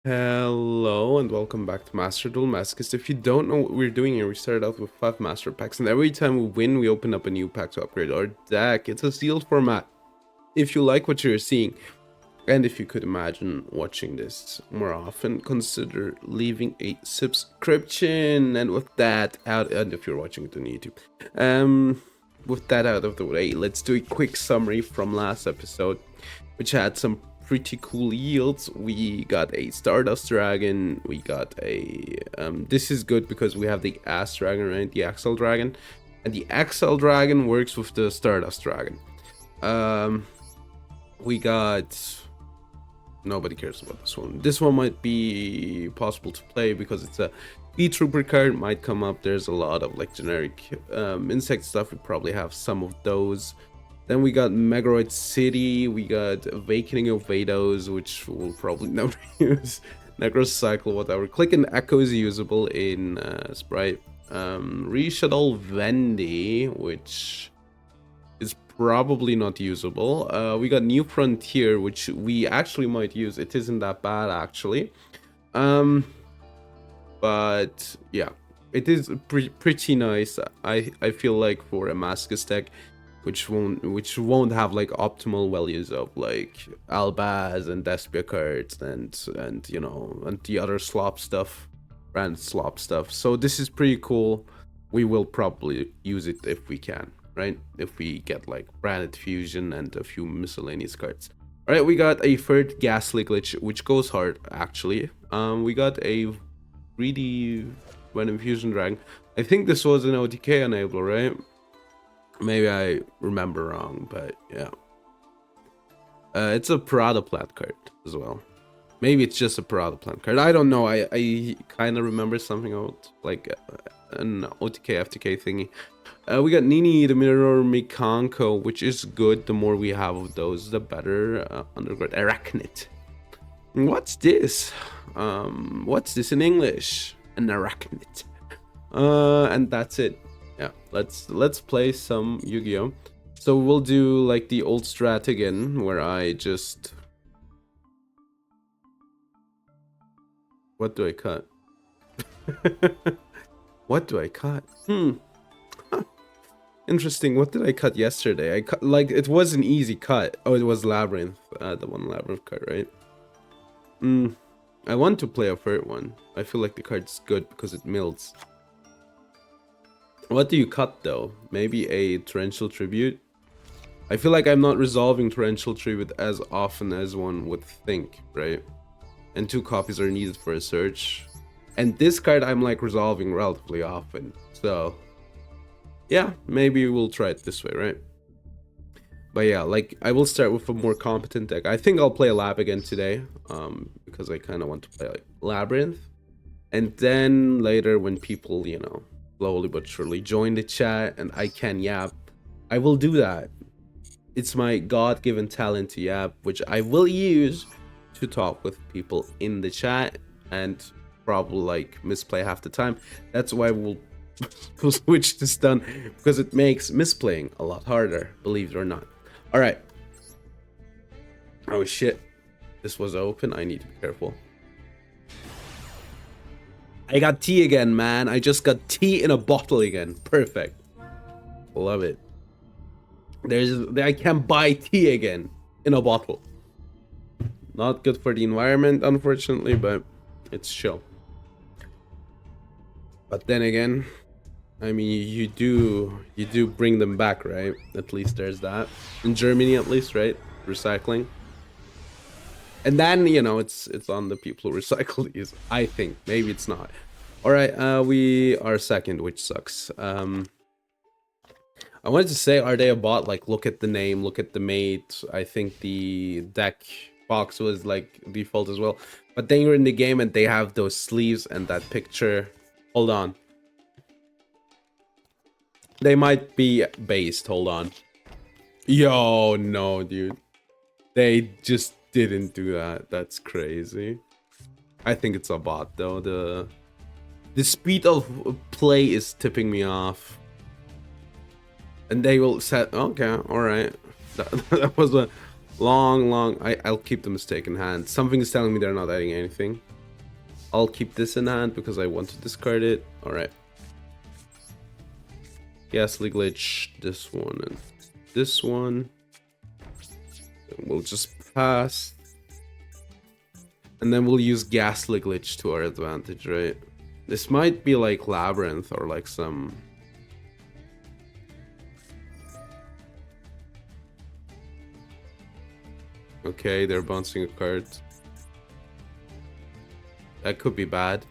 Hello and welcome back to Master Duel Masochist. If you don't know what we're doing here, we started out with 5 master packs, and every time we win, we open up a new pack to upgrade our deck. It's a sealed format. If you like what you're seeing, and if you could imagine watching this more often, consider leaving a subscription. And with that out, and if you're watching it on YouTube, with that out of the way, let's do a quick summary from last episode, which had some pretty cool yields. We got a Stardust Dragon, we got a this is good because we have the Ass Dragon, right? The Axel Dragon, and the Axel Dragon works with the Stardust Dragon. We got, nobody cares about this one. This one might be possible to play because it's a VTuber card, might come up. There's a lot of like generic insect stuff. We probably have some of those. Then we got Megaroid City, we got Awakening of Vados, which we'll probably never use. Necrocycle, whatever. Click and Echo is usable in Sprite. Reshuttle Vendy, which is probably not usable. We got New Frontier, which we actually might use. It isn't that bad, actually. But yeah, it is pretty nice. I feel like for a Masochist deck, which won't have like optimal values of like Albaz and Despia cards and you know, and the other slop stuff, brand slop stuff. So this is pretty cool. We will probably use it if we can, right? If we get like branded fusion and a few miscellaneous cards. All right, we got a third Ghastly glitch, which goes hard actually. We got a 3D Venom Fusion Dragon. I think this was an OTK enabler, right? Maybe I remember wrong, but yeah. It's a Parada Plant card as well. Maybe it's just a Parada Plant card. I don't know. I kind of remember something about like an OTK FTK thingy. We got Nini, the Mirror Mikanko, which is good. The more we have of those, the better. Underground Arachnid. What's this? What's this in English? An Arachnid. And that's it. Yeah, let's play some Yu-Gi-Oh! So we'll do like the old strat again, where I just... What do I cut? What do I cut? Interesting. What did I cut yesterday? I cut, like, it was an easy cut. Oh, it was Labyrinth. The one Labyrinth cut, right? I want to play a third one. I feel like the card's good because it mills. What do you cut though? Maybe a Torrential Tribute? I feel like I'm not resolving Torrential Tribute as often as one would think, right? And 2 copies are needed for a search. And this card I'm like resolving relatively often. So yeah, maybe we'll try it this way, right? But yeah, like I will start with a more competent deck. I think I'll play a Lab again today, because I kind of want to play like Labyrinth. And then later when people, you know, slowly but surely join the chat and I can yap, I will do that. It's my god-given talent to yap, which I will use to talk with people in the chat and probably like misplay half the time. That's why we'll switch this done, because it makes misplaying a lot harder, believe it or not. All right. Oh shit, this was open. I need to be careful. I got tea again, man. I just got tea in a bottle again. Perfect. Love it. I can buy tea again in a bottle. Not good for the environment, unfortunately, but it's chill. But then again, I mean, you do bring them back, right? At least there's that. In Germany, at least, right? Recycling. And then, you know, it's on the people who recycle these, I think. Maybe it's not. Alright, we are second, which sucks. I wanted to say, are they a bot? Like, look at the name, look at the mate. I think the deck box was, like, default as well. But then you're in the game and they have those sleeves and that picture. Hold on. They might be based, hold on. Yo, no, dude. They just didn't do that. That's crazy. I think it's a bot though. The speed of play is tipping me off. And they will set, okay, alright. That was a long, I'll keep the mistake in hand. Something is telling me they're not adding anything. I'll keep this in hand because I want to discard it. Alright. Ghastly Glitch, this one, and this one. And we'll just pass. And then we'll use Ghastly Glitch to our advantage, right? This might be like Labyrinth or like some... Okay, they're bouncing a card. That could be bad.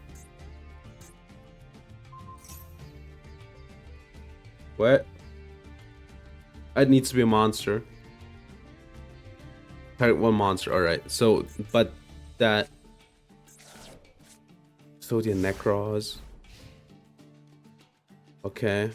What? It needs to be a monster. Target one monster, alright. So, but that... Custodian Necros. Okay.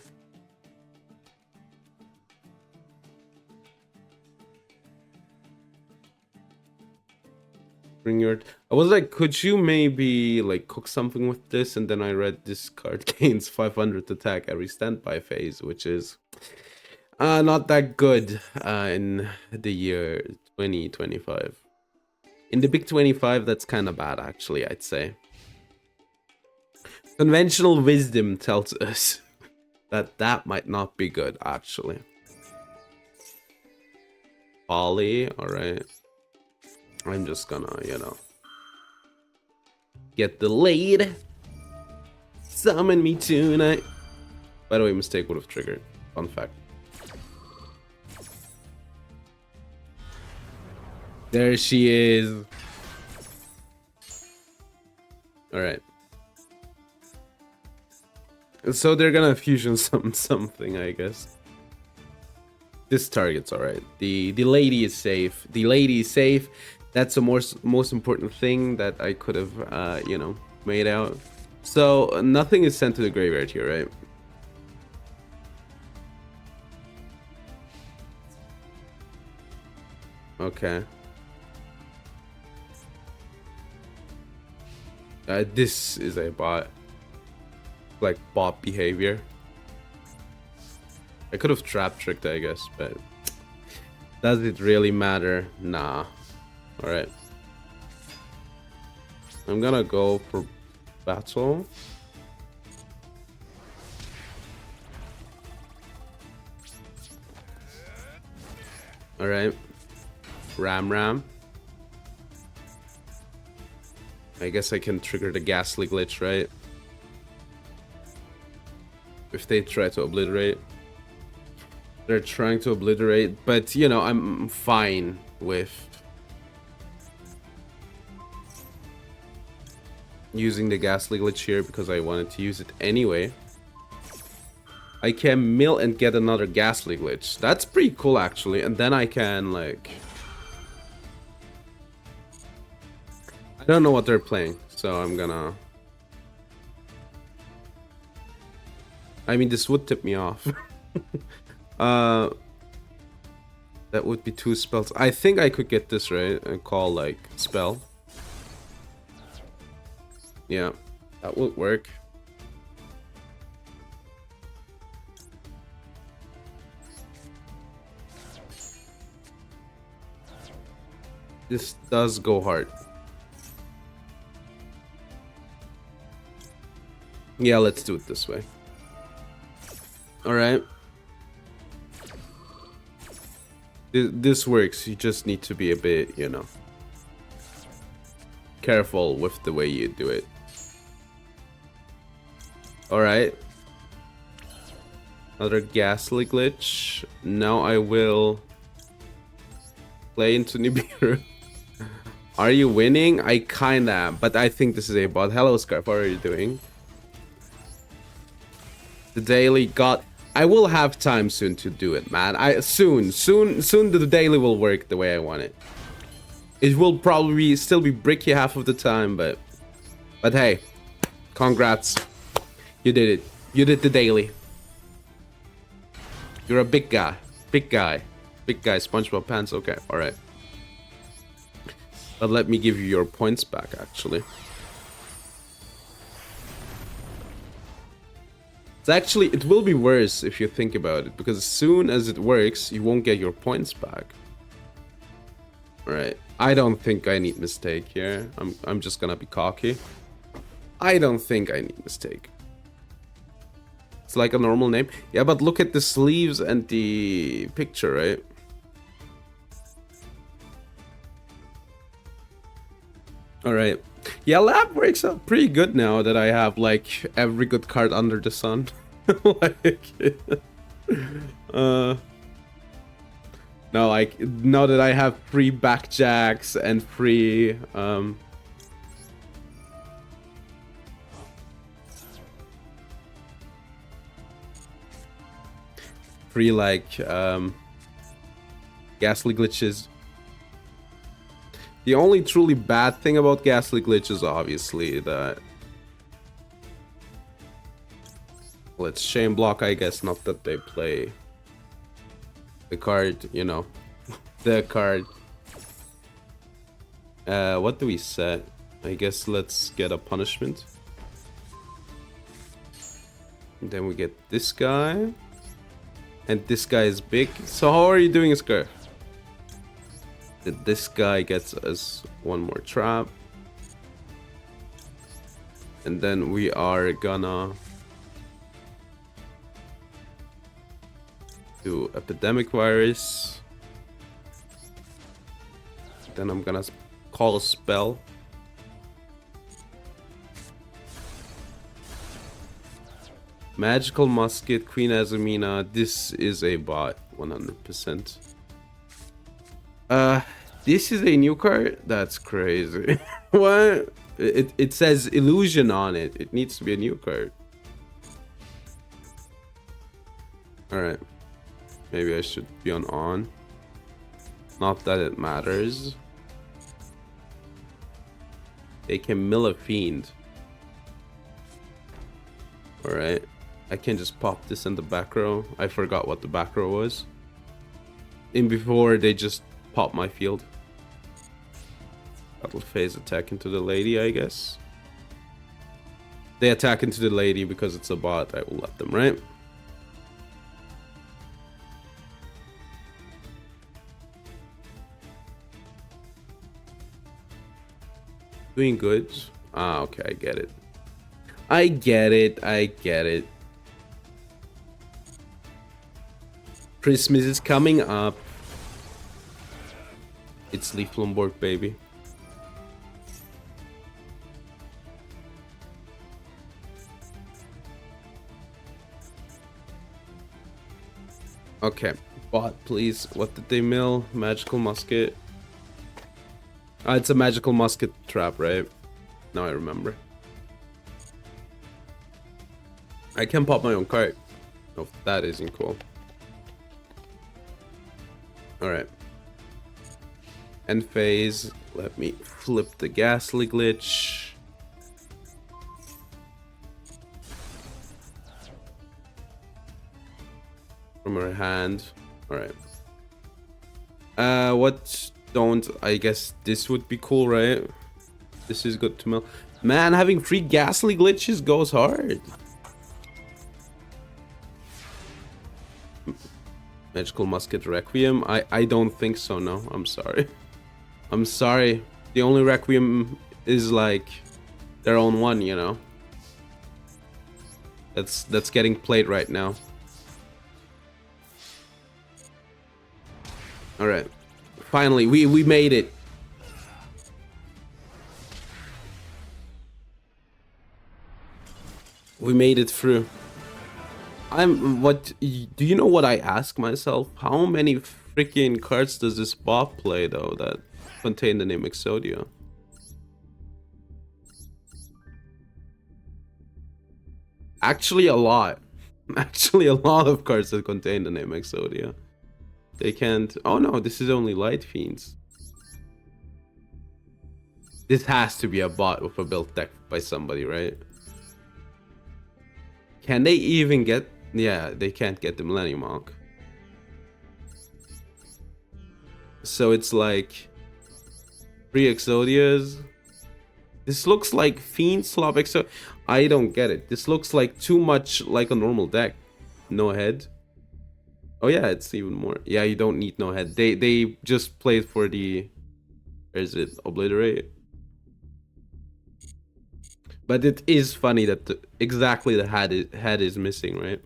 Bring your... I was like, could you maybe like cook something with this? And then I read this card gains 500 attack every standby phase, which is not that good in the year 2025. In the big 25, that's kind of bad, actually, I'd say. Conventional wisdom tells us that that might not be good, actually. Polly, alright. I'm just gonna, you know, get delayed. Summon me tonight. By the way, mistake would have triggered. Fun fact. There she is. Alright. So they're gonna fusion something, I guess. This target's alright. The lady is safe. The lady is safe. That's the most important thing that I could have, you know, made out. So nothing is sent to the graveyard here, right? Okay. This is a bot. Like bot behavior. I could have trap tricked, I guess, but does it really matter? Nah. Alright. I'm gonna go for battle. Alright. Ram. I guess I can trigger the Ghastly Glitch, right? If they try to obliterate. They're trying to obliterate, but you know, I'm fine with using the Ghastly Glitch here because I wanted to use it anyway. I can mill and get another Ghastly Glitch. That's pretty cool, actually. And then I can, like... I don't know what they're playing, so I'm gonna... I mean, this would tip me off. That would be 2 spells. I think I could get this, right? And call, like, spell. Yeah, that would work. This does go hard. Yeah, let's do it this way. Alright. This works. You just need to be a bit, you know, careful with the way you do it. Alright. Another Ghastly Glitch. Now I will play into Nibiru. Are you winning? I kinda am, but I think this is a bot. Hello, Scarf. How are you doing? The daily got... I will have time soon to do it, man. Soon the daily will work the way I want it. It will probably still be bricky half of the time, but hey, congrats. You did it. You did the daily. You're a big guy. Big guy. Big guy. SpongeBob pants. Okay, alright. But let me give you your points back, actually. It's actually, it will be worse if you think about it, because as soon as it works, you won't get your points back. Alright, I don't think I need mistake here. I'm just gonna be cocky. I don't think I need mistake. It's like a normal name. Yeah, but look at the sleeves and the picture, right? Alright. Yeah, lab works out pretty good now that I have like every good card under the sun. Like no, like now that I have free backjacks and free like ghastly glitches. The only truly bad thing about ghastly glitches, obviously, that let's shame block, I guess, not that they play the card, you know, the card. What do we set? I guess let's get a punishment. And then we get this guy. And this guy is big. So how are you doing, Scar? This guy gets us one more trap. And then we are gonna do epidemic virus. Then I'm gonna call a spell. Magical musket, Queen Azumina. This is a bot, 100%. This is a new card? That's crazy. What? It says illusion on it. It needs to be a new card. Alright. Maybe I should be on. Not that it matters. They can mill a fiend. Alright. I can just pop this in the back row. I forgot what the back row was. In before they just pop my field. Battle phase attack into the lady, I guess. They attack into the lady because it's a bot. I will let them, right? Doing good. Ah, okay, I get it. I get it. Christmas is coming up. It's Leaf Lomborg, baby. Okay, bot, please. What did they mill? Magical musket. Ah, it's a magical musket trap, right? Now I remember. I can pop my own card. No, that isn't cool. Alright. End phase. Let me flip the ghastly glitch. From her hand. Alright. What don't... I guess this would be cool, right? This is good to mill. Man, having free ghastly glitches goes hard. Magical Musket Requiem? I don't think so, no. I'm sorry. I'm sorry. The only Requiem is like their own one, you know? That's getting played right now. Alright. Finally, we made it. We made it through. Do you know what I ask myself? How many freaking cards does this bot play though that contain the name Exodia? Actually a lot. Actually a lot of cards that contain the name Exodia. They can't... Oh no, this is only Light Fiends. This has to be a bot with a built deck by somebody, right? Can they even get... Yeah, they can't get the Millennium Monk. So it's like... 3 Exodias. This looks like Fiend Slop Exodia. I don't get it. This looks like too much like a normal deck. No head. Oh yeah, it's even more. Yeah, you don't need no head. They just played for the... Where is it? Obliterate. But it is funny that exactly the head is missing, right?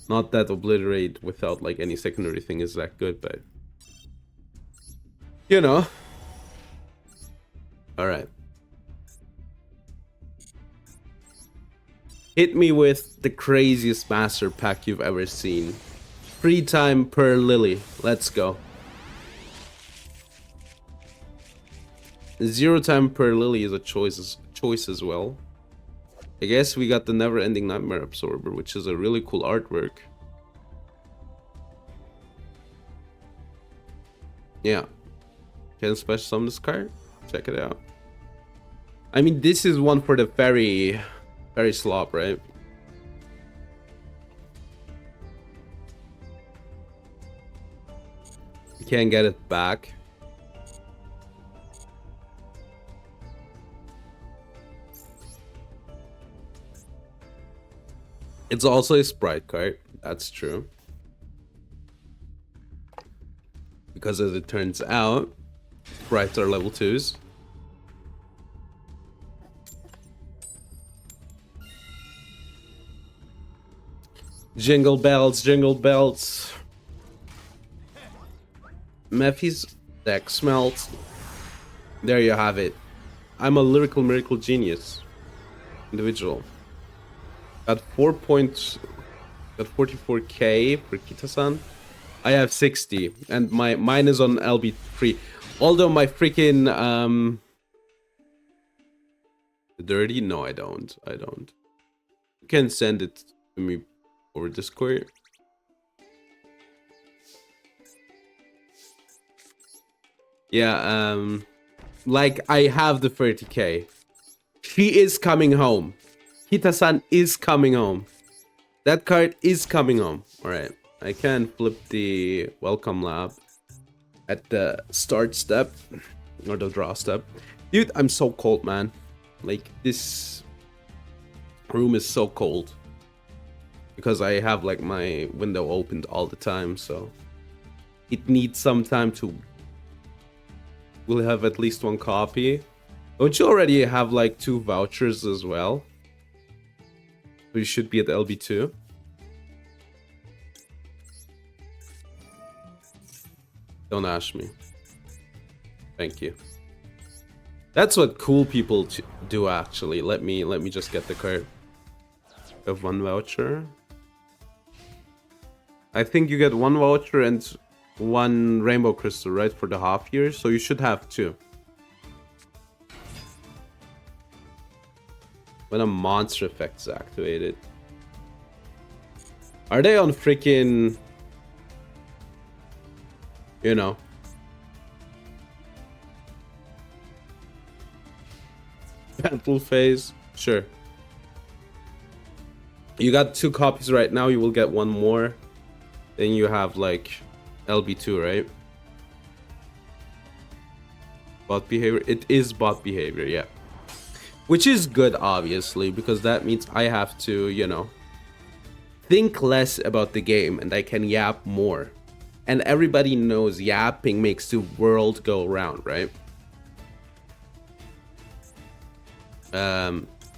Not that Obliterate without like any secondary thing is that good, but you know. Alright. Hit me with the craziest master pack you've ever seen. Free time per Lily. Let's go. 0 time per Lily is a choice as well. I guess we got the Never-Ending Nightmare Absorber, which is a really cool artwork. Yeah. Can special summon this card? Check it out. I mean, this is one for the very slop, right? You can't get it back. It's also a sprite card. That's true. Because as it turns out, sprites are level 2s. Jingle bells, jingle bells. Mephi's deck smelts. There you have it. I'm a lyrical miracle genius. Individual. Got 44k for Kita-san. I have 60, and mine is on LB3. Although my freaking dirty? No, I don't. You can send it to me over Discord. Yeah, like I have the 30k. She is coming home. Kita-san is coming home. That card is coming home. Alright. I can flip the welcome lab at the start step. Or the draw step. Dude, I'm so cold, man. Like, this room is so cold. Because I have, like, my window opened all the time, so... It needs some time to... We'll have at least one copy. Don't you already have, like, 2 vouchers as well? We should be at LB2. Don't ask me. Thank you. That's what cool people do, actually. Let me just get the card. Have 1 voucher. I think you get 1 voucher and 1 rainbow crystal, right, for the half year. So you should have 2. When a monster effect is activated. Are they on freaking... You know. Battle phase? Sure. You got 2 copies right now, you will get 1 more. Then you have like LB2, right? Bot behavior? It is bot behavior, yeah. Which is good, obviously, because that means I have to, you know, think less about the game and I can yap more. And everybody knows yapping makes the world go round, right?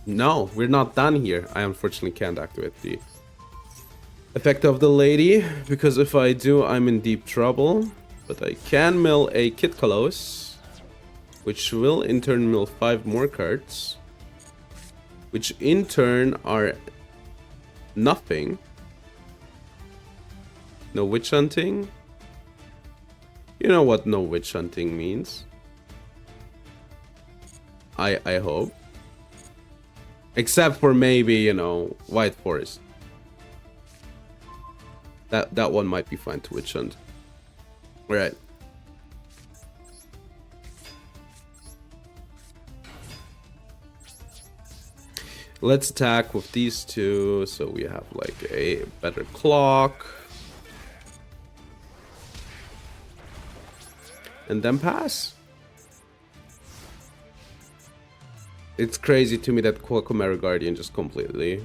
No, we're not done here. I unfortunately can't activate the effect of the lady, because if I do, I'm in deep trouble. But I can mill a Kit Kalos, which will in turn mill 5 more cards, which in turn are nothing. No witch hunting. You know what no witch hunting means. I hope. Except for maybe, you know, White Forest. That one might be fine to witch hunt. Alright. Let's attack with these 2, so we have like a better clock. And then pass. It's crazy to me that Quackomera Guardian just completely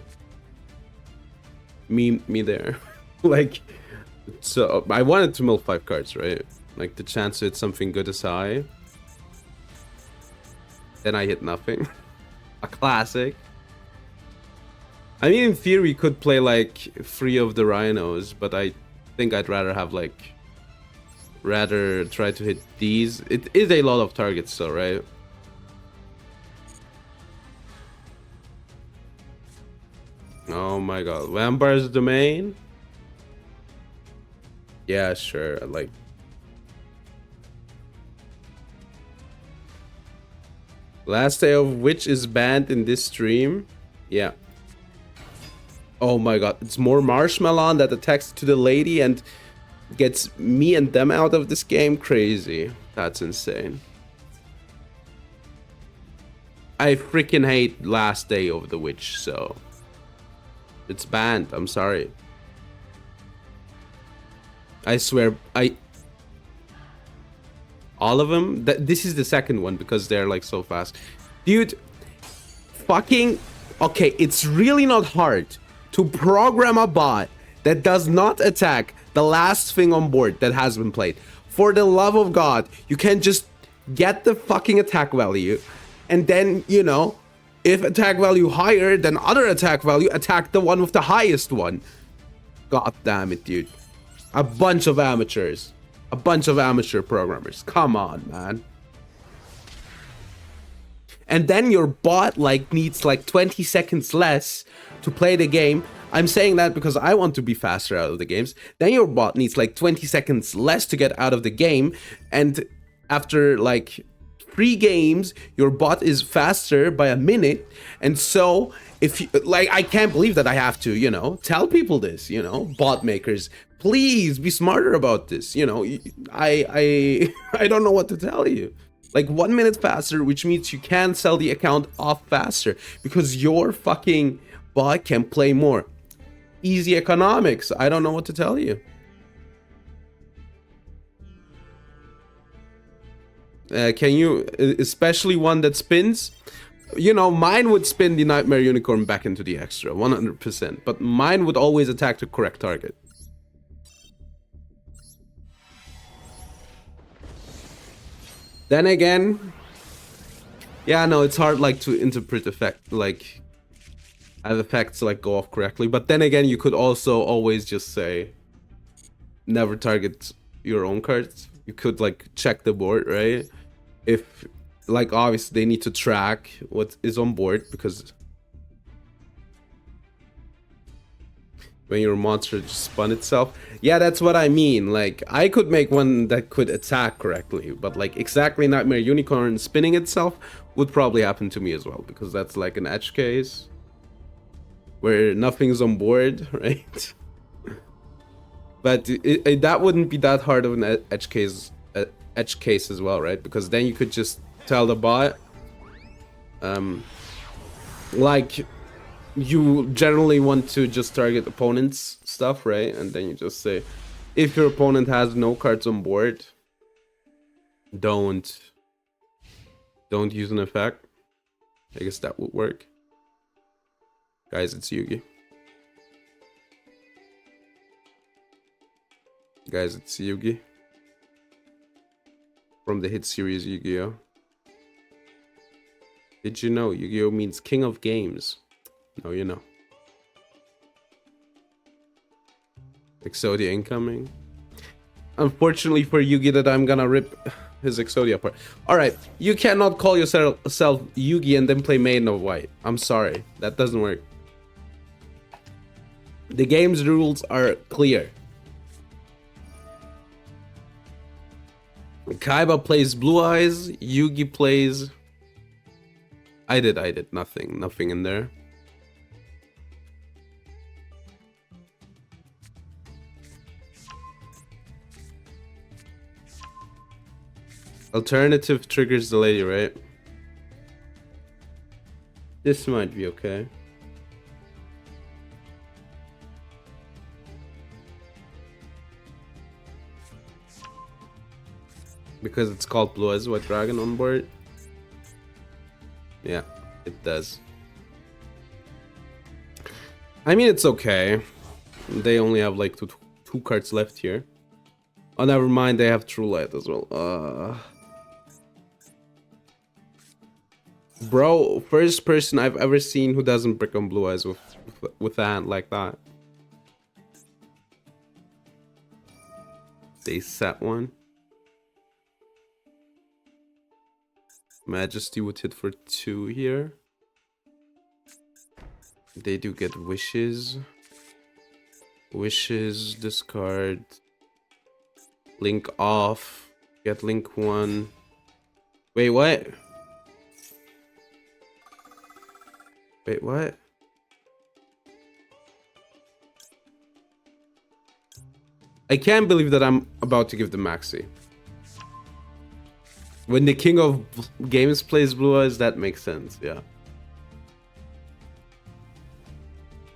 memed me there. Like, so I wanted to mill 5 cards, right? Like the chance to hit something good is high. Then I hit nothing. A classic. I mean, in theory, you could play like 3 of the rhinos, but I think I'd rather have like... rather try to hit these. It is a lot of targets though, right? Oh my god. Vampire's Domain? Yeah, sure. Like... Last day of which is banned in this stream? Yeah. Oh my god. It's more Marshmallow that attacks to the lady and gets me and them out of this game. Crazy. That's insane. I freaking hate Last Day of the Witch, so... It's banned. I'm sorry. I swear, all of them? This is the second one because they're like so fast. Dude, fucking... Okay, it's really not hard to program a bot that does not attack the last thing on board that has been played. For the love of God, you can just get the fucking attack value and then, you know, if attack value higher than other attack value, attack the one with the highest one. God damn it, dude. A bunch of amateurs. A bunch of amateur programmers. Come on, man. And then your bot like needs like 20 seconds less to play the game. I'm saying that because I want to be faster out of the games. Then your bot needs like 20 seconds less to get out of the game. And after like 3 games, your bot is faster by a minute. And so if you, like, I can't believe that I have to, you know, tell people this, you know, bot makers, please be smarter about this. You know, I don't know what to tell you. Like 1 minute faster, which means you can sell the account off faster because your fucking bot can play more. Easy economics. I don't know what to tell you. Can you, especially one that spins? You know, mine would spin the Nightmare Unicorn back into the extra, 100%. But mine would always attack the correct target. Then again, yeah, no, it's hard like to interpret effect, like have effects like go off correctly. But then again, you could also always just say never target your own cards. You could like check the board, right? If like obviously they need to track what is on board because when your monster just spun itself. Yeah, that's what I mean. Like I could make one that could attack correctly, but like exactly Nightmare Unicorn spinning itself would probably happen to me as well because that's like an edge case where nothing's on board, right? But that wouldn't be that hard of an edge case as well, right? Because then you could just tell the bot like you generally want to just target opponents stuff, right? And then you just say if your opponent has no cards on board, don't use an effect. I guess that would work. Guys, it's Yugi. Guys, it's Yugi from the hit series Yu-Gi-Oh! Did you know Yu-Gi-Oh! Means King of Games? No, you know. Exodia incoming. Unfortunately for Yugi that I'm gonna rip his Exodia apart. Alright, you cannot call yourself Yugi and then play Maiden of White. I'm sorry, that doesn't work. The game's rules are clear. Kaiba plays Blue Eyes, Yugi plays... I did nothing in there. Alternative triggers the lady, right? This might be okay. Because it's called Blue Eyes White Dragon on board. Yeah, it does. I mean, it's okay. They only have like two cards left here. Oh, never mind. They have True Light as well. Bro, first person I've ever seen who doesn't brick on blue eyes with a hand like that. They set one. Majesty would hit for 2 here. They do get wishes. Wishes, discard. Link off. Get link 1. Wait, what? Wait, what? I can't believe that I'm about to give the maxi. When the king of games plays blue eyes, that makes sense, yeah.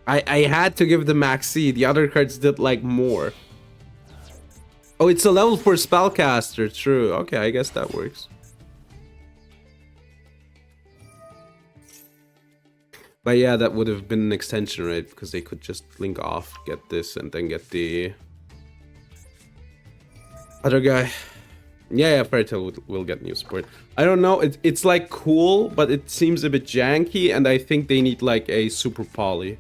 I had to give the maxi. The other cards did like more. Oh, it's a level 4 spellcaster, true. Okay, I guess that works. But yeah, that would have been an extension, right? Because they could just link off, get this, and then get the other guy. Yeah, Fairy Tail will get new support. I don't know, it's like cool, but it seems a bit janky, and I think they need like a super poly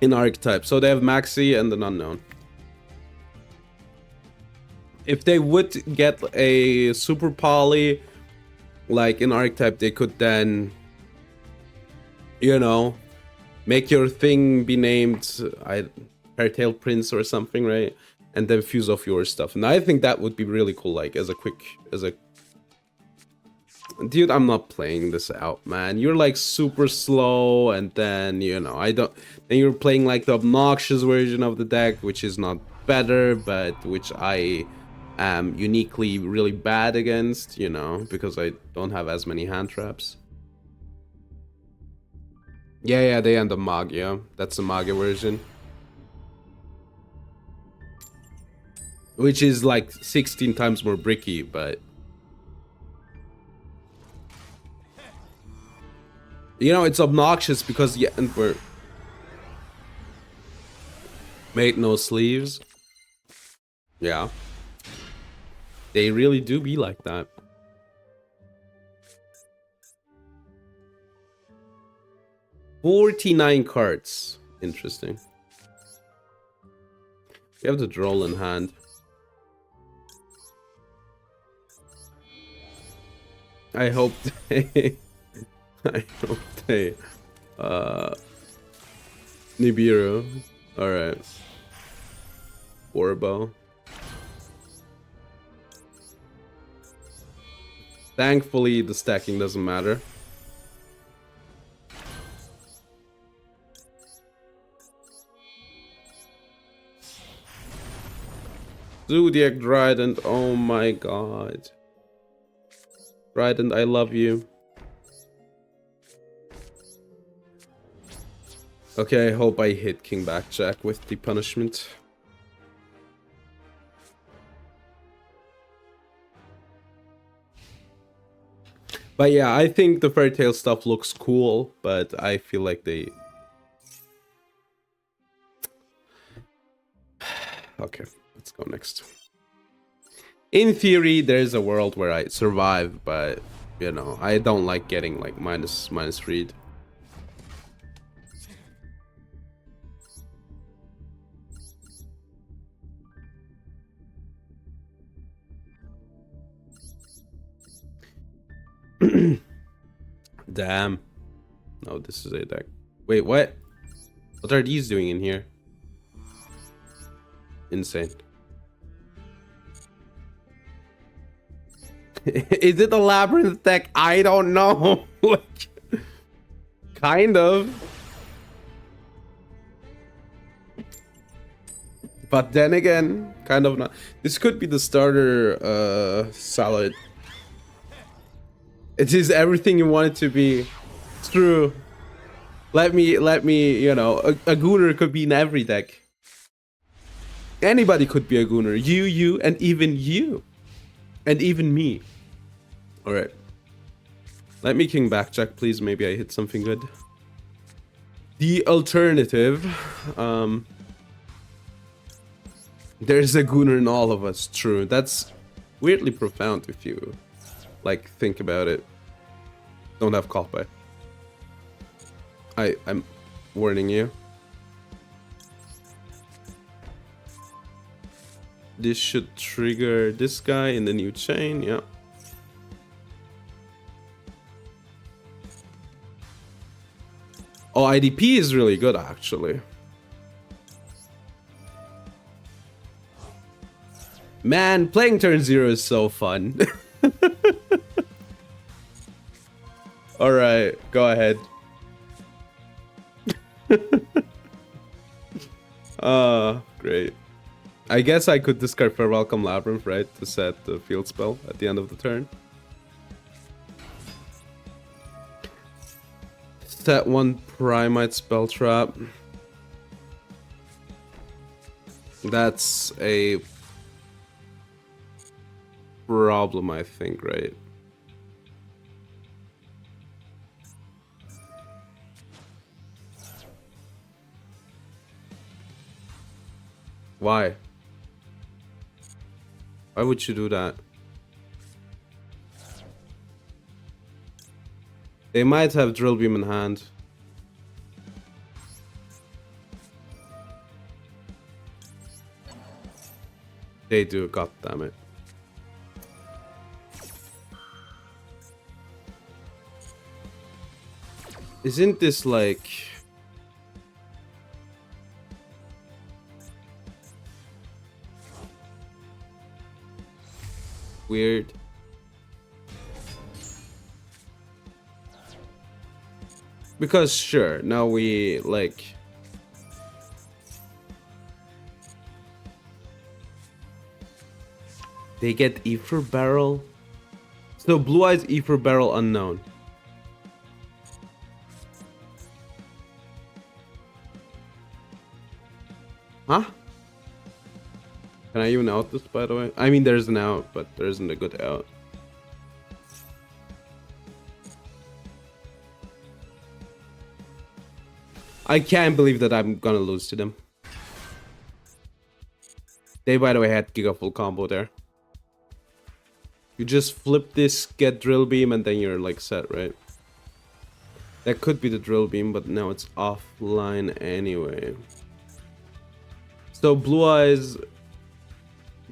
in archetype. So they have Maxi and an unknown. If they would get a super poly like in archetype, they could then, you know, make your thing be named Fairy Tail Prince or something, right? And then fuse off your stuff. And I think that would be really cool, like as a dude, I'm not playing this out, man. You're like super slow, and then, you know, then you're playing like the obnoxious version of the deck, which is not better, but which I am uniquely really bad against, you know, because I don't have as many hand traps. Yeah, they end up Magia. That's the Magia version. Which is like 16 times more bricky, but you know, it's obnoxious because the Emperor made no sleeves. Yeah. They really do be like that. $49 cards. Interesting. We have the Droll in hand. I hope they Nibiru. Alright. Orbo. Thankfully, the stacking doesn't matter. Zodiac Trident, oh my god. Trident, I love you. Okay, I hope I hit King Backjack with the punishment. But yeah, I think the Fairy Tail stuff looks cool, but I feel like they... Okay, let's go next. In theory, there's a world where I survive, but, you know, I don't like getting, like, minus read. Damn. No, this is a deck. Wait, what? What are these doing in here? Insane. Is it a labyrinth deck? I don't know. Like, kind of. But then again, kind of not. This could be the starter salad. It is everything you want it to be. It's true. Let me, you know, a Gooner could be in every deck. Anybody could be a Gooner. You, and even you. And even me. Alright. Let me King Backjack, please. Maybe I hit something good. The alternative. There's a Gooner in all of us. True. That's weirdly profound if you Like, think about it. Don't have call by. I'm warning you. This should trigger this guy in the new chain, yeah. Oh, IDP is really good, actually. Man, playing turn 0 is so fun. Alright, go ahead. Great. I guess I could discard for Welcome Labyrinth, right? To set the field spell at the end of the turn. Set one Primite spell trap. That's a problem, I think, right? Why? Why would you do that? They might have Drill Beam in hand. They do, god damn it. Isn't this like... weird? Because sure, now we like... they get Ether Barrel? So Blue Eyes Ether Barrel unknown. Huh? Can I even out this, by the way? I mean, there's an out, but there isn't a good out. I can't believe that I'm gonna lose to them. They, by the way, had Giga Full combo there. You just flip this, get Drill Beam, and then you're like set, right? That could be the Drill Beam, but now it's offline anyway. So Blue Eyes,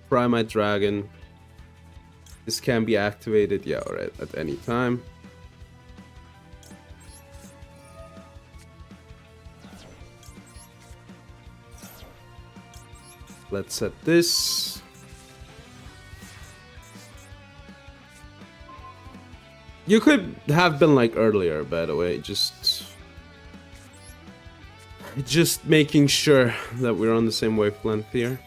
Primite Dragon. This can be activated, yeah, alright, at any time. Let's set this. You could have been like earlier, by the way, just making sure that we're on the same wavelength here.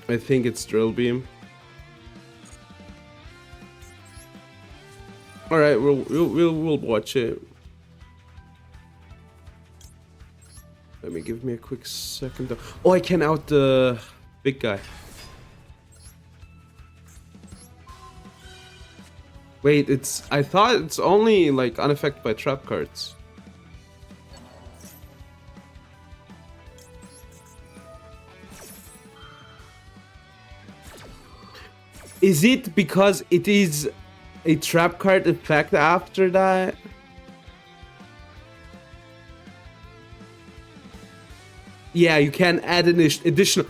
I think it's Drill Beam. All right, we'll watch it. Let me give me a quick second. Oh, I can out the big guy. Wait, I thought it's only like unaffected by trap cards. Is it because it is a trap card effect after that? Yeah, you can add an additional...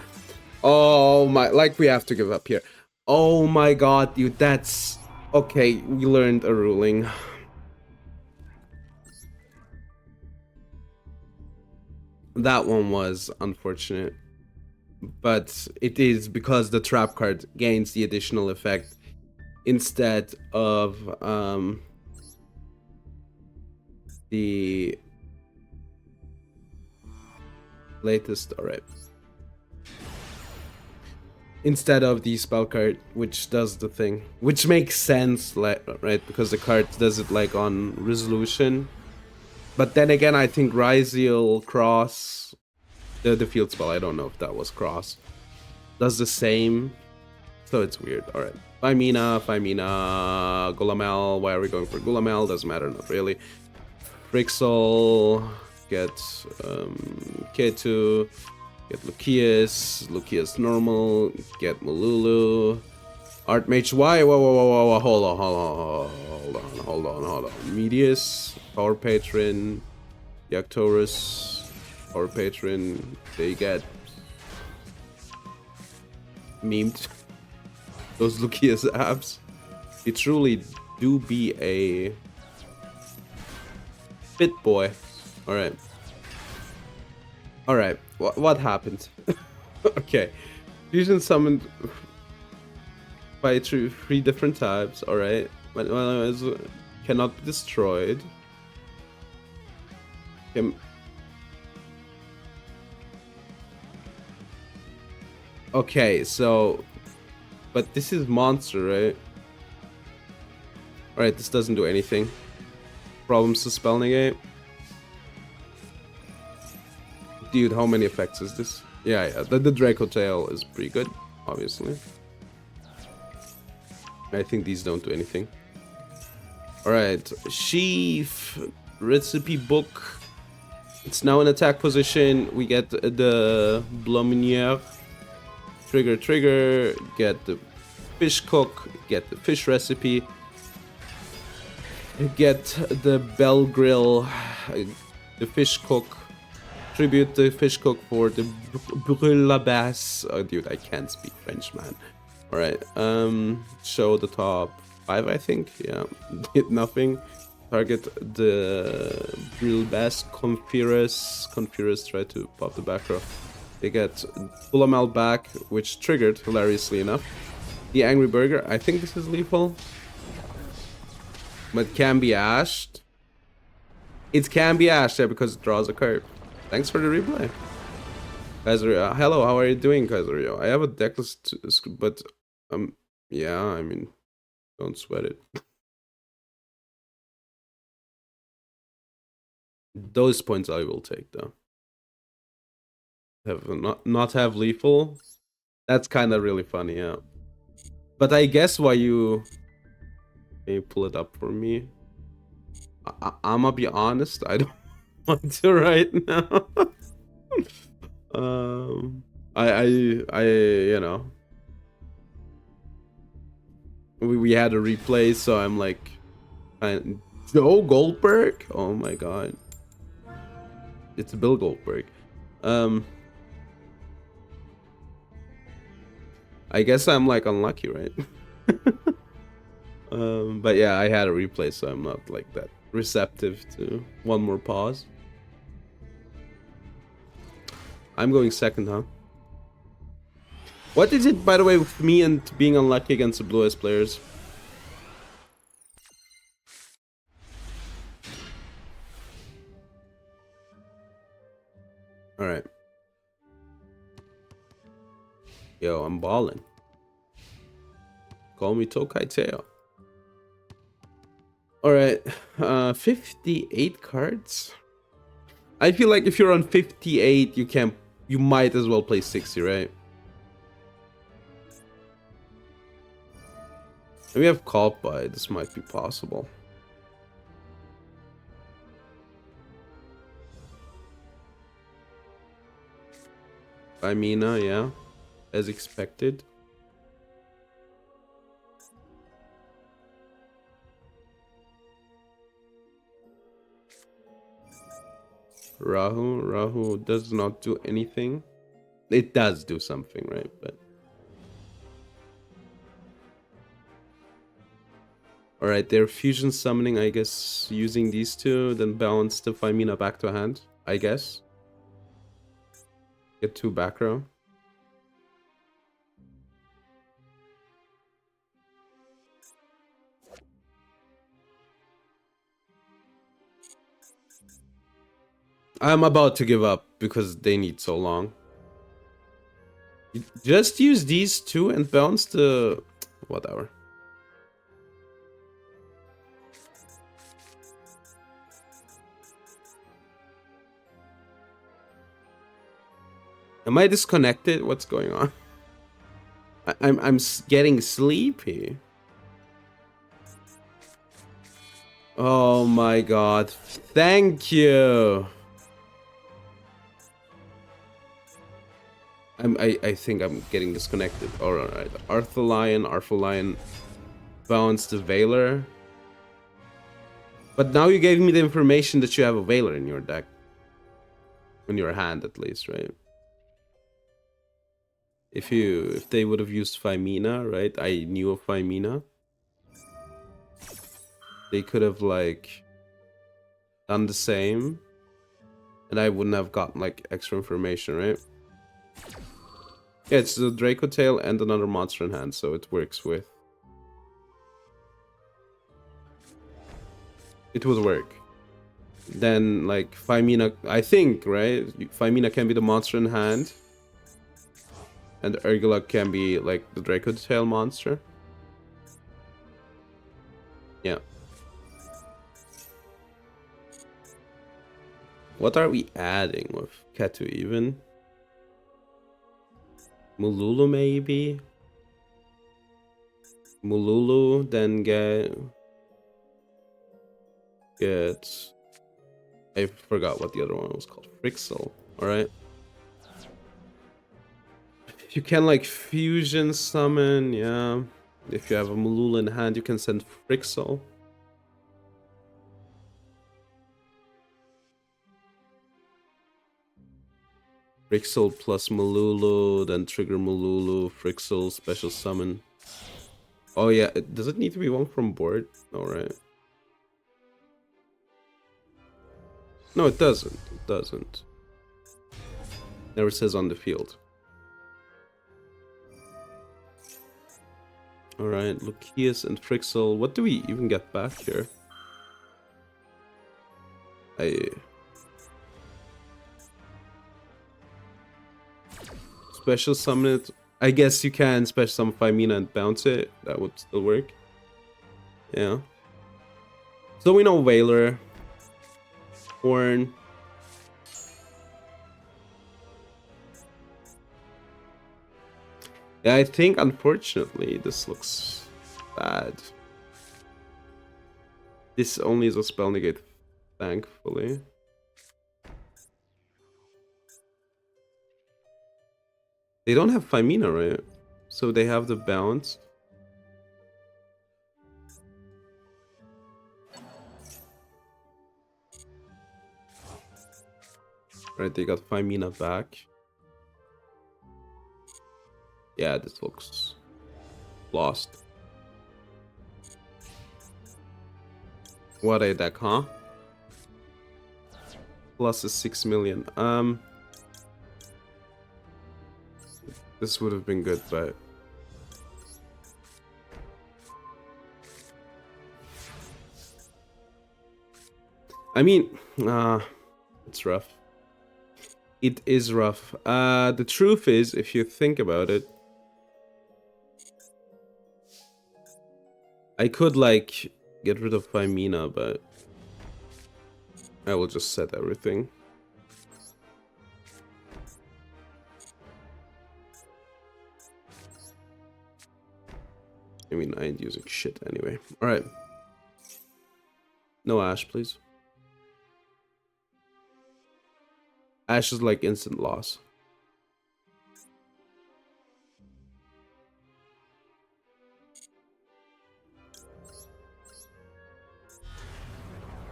Oh my... Like, we have to give up here. Oh my god, dude, that's... Okay, we learned a ruling. That one was unfortunate. But it is because the trap card gains the additional effect instead of the latest. Alright. Instead of the spell card, which does the thing, which makes sense, like, right? Because the card does it like on resolution. But then again, I think Ryziel Cross, the field spell, I don't know if that was Cross, does the same. So it's weird. All right, Femina, Gulamel. Why are we going for Gulamel? Doesn't matter, not really. Brixel, get K2. Get Lucius normal, get Malulu. Archmage Y, whoa, hold on. Medius, Power Patron, Yactorus, Power Patron, they get memed. Those Lucius apps. They truly do be a fit boy. Alright. Alright, what happened? Okay. Fusion summoned by three different types, alright. Cannot be destroyed. Okay, so... But this is monster, right? Alright, this doesn't do anything. Problems to spell negate. Dude, how many effects is this? Yeah, the Draco Tail is pretty good, obviously. I think these don't do anything. Alright, Sheaf, Recipe Book. It's now in attack position. We get the Blominiere. Trigger, get the Fish Cook, get the Fish Recipe. Get the Bell Grill, the Fish Cook. Tribute the Fish Cook for the Brûle la Basse. Oh, dude, I can't speak French, man. Alright, show the top 5, I think. Yeah, did nothing. Target the Brûle Basse. Conferus tried to pop the back row. They get Fulamel back, which triggered, hilariously enough. The Angry Burger, I think this is lethal. But can be ashed. It can be ashed, yeah, because it draws a card. Thanks for the replay. Kaiserio, hello, how are you doing, Kaiserio? I have a deckless, but, yeah, I mean, don't sweat it. Those points I will take, though. Have not have lethal. That's kind of really funny, yeah. But I guess why you... Can you pull it up for me? I'ma be honest, I don't want to right now. I you know, we had a replay, so I'm like, Joe Goldberg. Oh my god, it's Bill Goldberg. I guess I'm like unlucky, right? But yeah, I had a replay, so I'm not like that receptive to one more pause. I'm going second, huh? What is it, by the way, with me and being unlucky against the Blue-Eyes players? Alright. Yo, I'm balling. Call me Tokai Teo. Alright, 58 cards? I feel like if you're on 58, you might as well play 60, right? And we have caught by, this might be possible. By Mina, yeah. As expected. Rahu does not do anything. It does do something, right? But alright, they're fusion summoning, I guess, using these two, then balance the Femina back to hand, I guess. Get 2 back row. I'm about to give up because they need so long. Just use these two and bounce the... whatever. Am I disconnected? What's going on? I'm getting sleepy. Oh my god. Thank you. I think I'm getting disconnected. Alright. Arthur Lion bounced the Veiler. But now you gave me the information that you have a Veiler in your deck. In your hand at least, right? If they would have used Femina, right? I knew of Femina. They could have like done the same. And I wouldn't have gotten like extra information, right? Yeah, it's the Draco Tail and another monster in hand, so it works with. It would work. Then like Femina, I think, right? Femina can be the monster in hand. And Urgula can be like the Draco Tail monster. Yeah. What are we adding with Ketu even? Mululu maybe? Mululu, then get... I forgot what the other one was called. Frixel, alright? You can like fusion summon, yeah. If you have a Mululu in hand, you can send Frixel. Frixel plus Mululu, then trigger Mululu, Frixel, special summon. Oh yeah, does it need to be one from board? Alright. No, it doesn't. It doesn't. Never says on the field. Alright, Lucius and Frixel. What do we even get back here? Special summon it. I guess you can special summon Femina and bounce it. That would still work. Yeah. So we know Veiler. Horn. Yeah, I think unfortunately this looks bad. This only is a spell negate, thankfully. They don't have Femina, right? So they have the bounce. Right, they got Femina back. Yeah, this looks lost. What a deck, huh? Plus is 6 million. This would have been good, but I mean, it's rough. It is rough. The truth is, if you think about it, I could like get rid of Femina, but I will just set everything. I mean, I ain't using shit anyway. Alright. No Ash, please. Ash is like instant loss.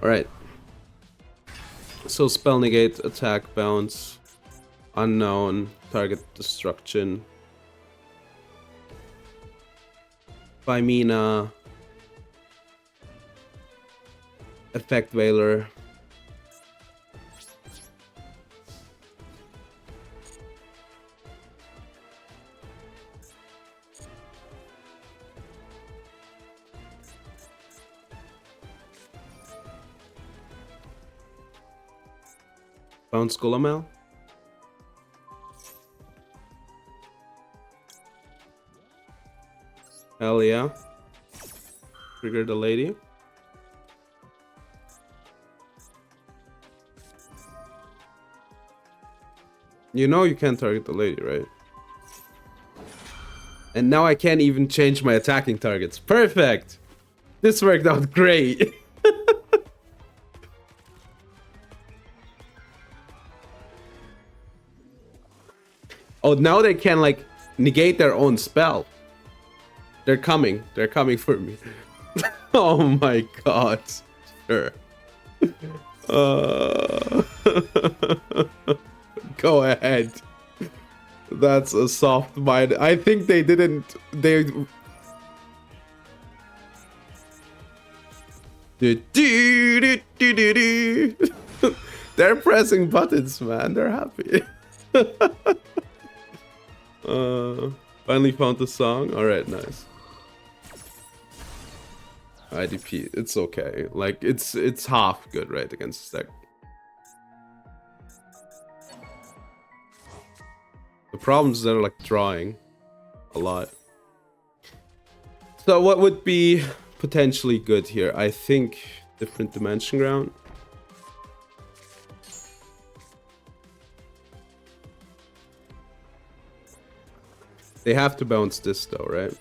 Alright. So spell negate, attack, bounce, unknown, target destruction. Femina. Effect Veiler. Bounce Golamel. Hell yeah. Trigger the lady. You know you can't target the lady, right? And now I can't even change my attacking targets. Perfect! This worked out great. Oh, now they can like negate their own spell. They're coming for me. Oh my god. Sure. Go ahead. That's a soft mind. I think they didn't. They're pressing buttons, man. They're happy. Finally found the song. All right, nice. IDP. It's okay. Like it's half good, right, against the deck. The problem is they're like drawing a lot. So what would be potentially good here? I think different dimension ground. They have to bounce this though, right?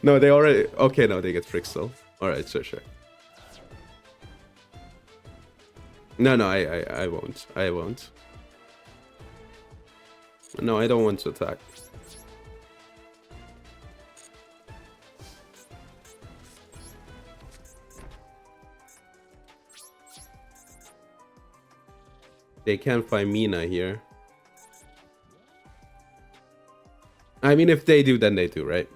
No, they already... Okay, no, they get Frixel. Alright, sure. No, I won't. I won't. No, I don't want to attack. They can't find Mina here. I mean, if they do, then they do, right?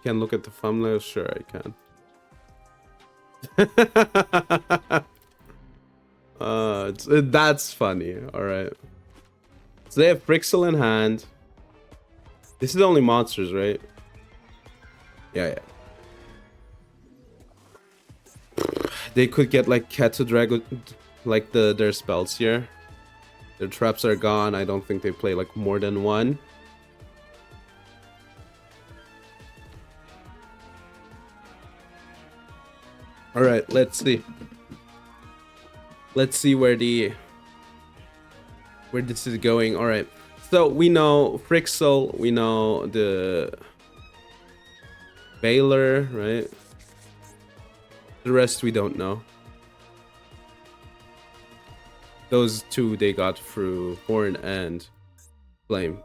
Can look at the thumbnail? Sure, I can. That's funny. All right. So they have Frixel in hand. This is only monsters, right? Yeah. They could get like Cat Dragon, like their spells here. Their traps are gone. I don't think they play like more than one. All right, let's see. Let's see where this is going. All right. So we know Frixel, we know the Baylor, right? The rest we don't know. Those two they got through Horn and Flame.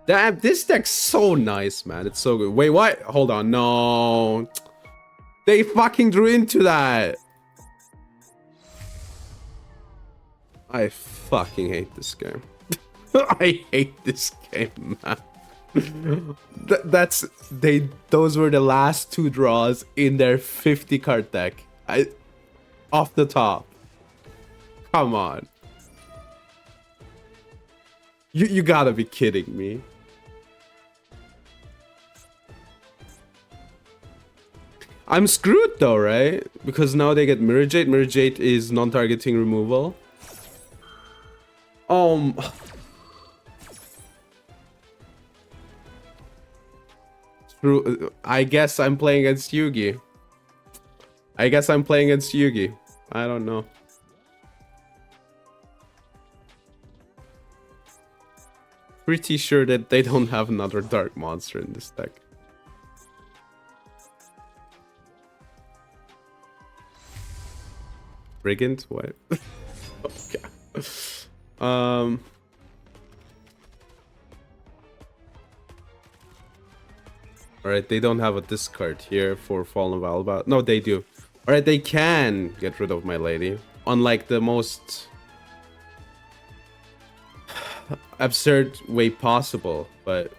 Damn, this deck's so nice, man. It's so good. Wait, what? Hold on. No. They fucking drew into that. I fucking hate this game. I hate this game, man. Those were the last two draws in their 50 card deck. Off the top. Come on. You gotta be kidding me. I'm screwed though, right? Because now they get Mirror Jade. Mirror Jade is non-targeting removal. True. I guess I'm playing against Yugi. I don't know. Pretty sure that they don't have another dark monster in this deck. Brigand? What? Okay. Alright, they don't have a discard here for Fallen Valba. No, they do. Alright, they can get rid of my lady. Unlike the most absurd way possible. But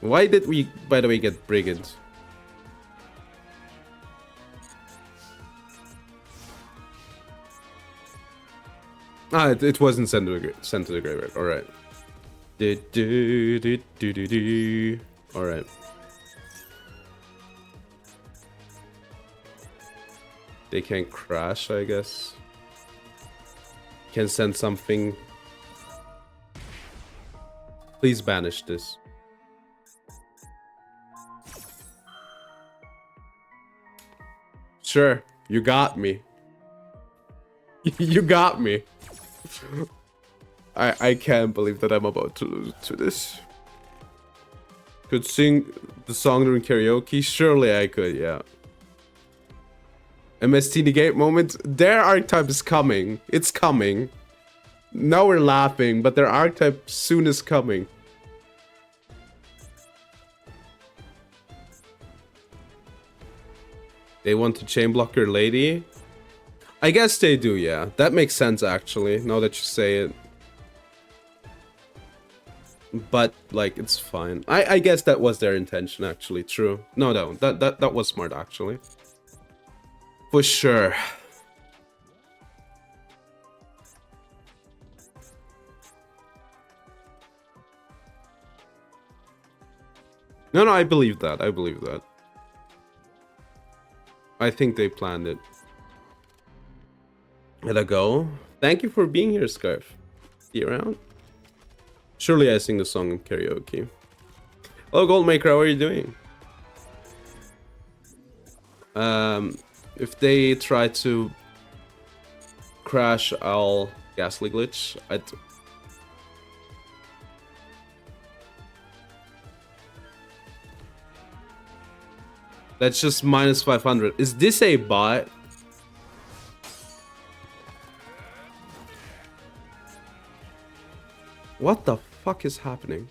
why did we, by the way, get Brigand? Ah, it wasn't sent to the graveyard. All right. All right. They can crash, I guess. Can send something. Please banish this. Sure, you got me. You got me. I can't believe that I'm about to lose to this. Could sing the song during karaoke? Surely I could, yeah. MST negate moment. Their archetype is coming. It's coming. Now we're laughing, but their archetype soon is coming. They want to chain block your lady? I guess they do, yeah. That makes sense, actually, now that you say it. But, like, it's fine. I guess that was their intention, actually. True. No, that was smart, actually. For sure. No, I believe that. I believe that. I think they planned it. Let I go. Thank you for being here, Scarf. See you around. Surely I sing the song in karaoke. Hello, Goldmaker. How are you doing? If they try to crash, I'll Ghastly Glitch. That's just minus 500. Is this a bot? What the fuck is happening?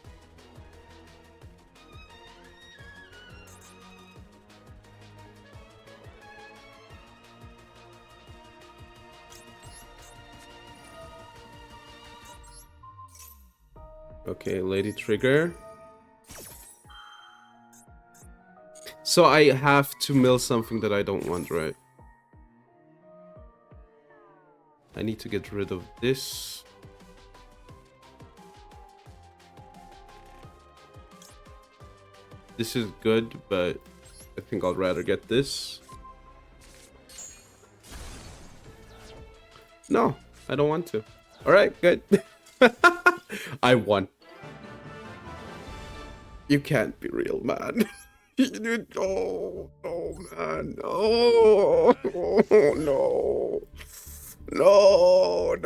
Okay, Lady Trigger. So I have to mill something that I don't want, right? I need to get rid of this. This is good, but I think I'd rather get this. No, I don't want to. Alright, good. I won. You can't be real, man. No, man. No. No. No.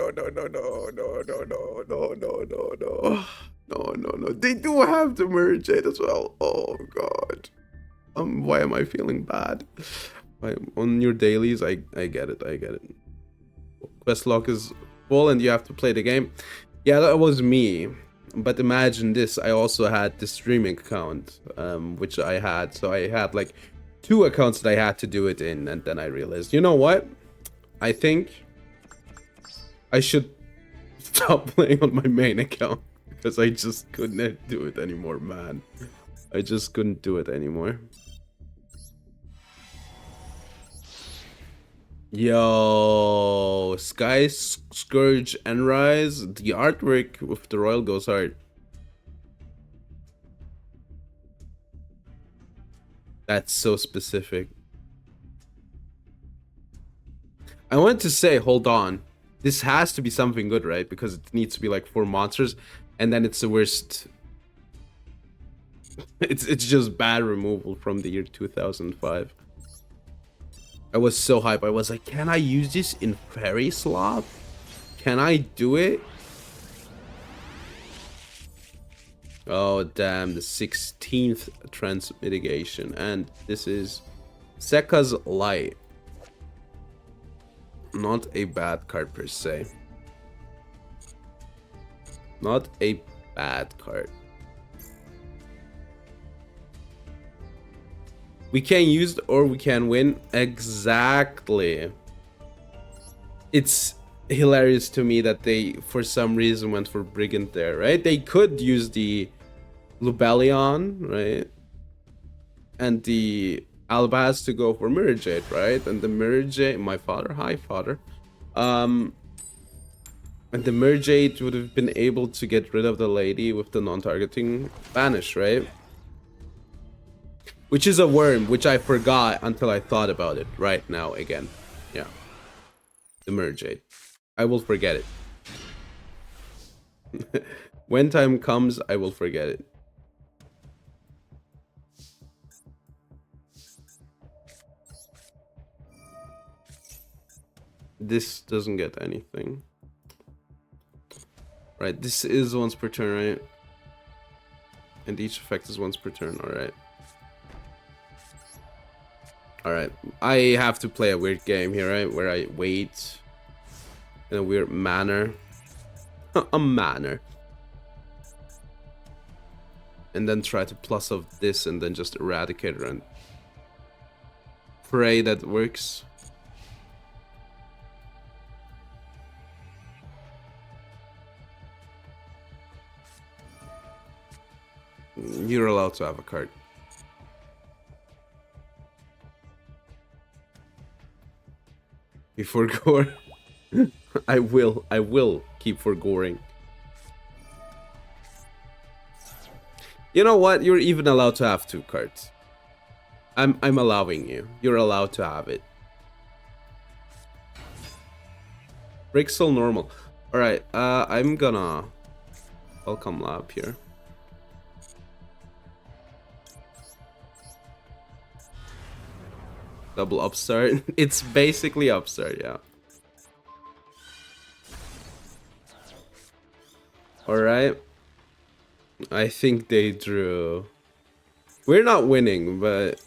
They do have the merge it as well. Oh god. Why am I feeling bad? On your dailies, I get it. Quest log is full and you have to play the game. Yeah, that was me. But imagine this, I also had the streaming account, which I had. So I had like 2 accounts that I had to do it in, and then I realized, you know what? I think I should stop playing on my main account because I just couldn't do it anymore, man. I just couldn't do it anymore. Yo, Sky Scourge and Rise. The artwork with the Royal goes hard. That's so specific. I wanted to say, hold on. This has to be something good, right? Because it needs to be like 4 monsters, and then it's the worst. It's just bad removal from the year 2005. I was so hyped. I was like, can I use this in Fairy Slot? Can I do it? Oh, damn. The 16th Transmitigation. And this is Sekka's Light. Not a bad card per se. Not a bad card. We can use it or we can win. Exactly. It's hilarious to me that they, for some reason, went for Brigand there, right? They could use the Lubellion, right? And the Albaz to go for Mirror Jade, right? And the Mirror Jade, my father, hi father. And the Mirror Jade would have been able to get rid of the lady with the non-targeting banish, right? Which is a worm, which I forgot until I thought about it right now again. Yeah. The Mirror Jade. I will forget it. When time comes, I will forget it. This doesn't get anything. Right, this is once per turn, right? And each effect is once per turn, alright. Alright, I have to play a weird game here, right? Where I wait in a weird manner. A manner. And then try to plus off this and then just eradicate her and pray that works. You're allowed to have a card. Before gore. I will keep forgoring. You know what? You're even allowed to have 2 cards. I'm allowing you. You're allowed to have it. Brixel normal. Alright, I'm gonna welcome lab here. Double upstart. It's basically upstart, yeah. Alright. I think they drew. We're not winning, but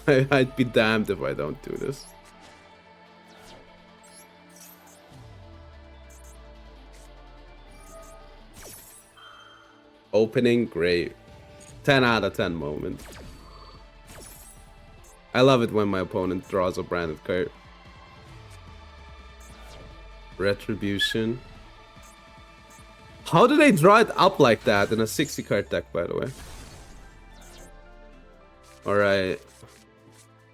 I'd be damned if I don't do this. Opening, great. 10 out of 10 moment. I love it when my opponent draws a branded card. Retribution. How do they draw it up like that in a 60 card deck, by the way? Alright.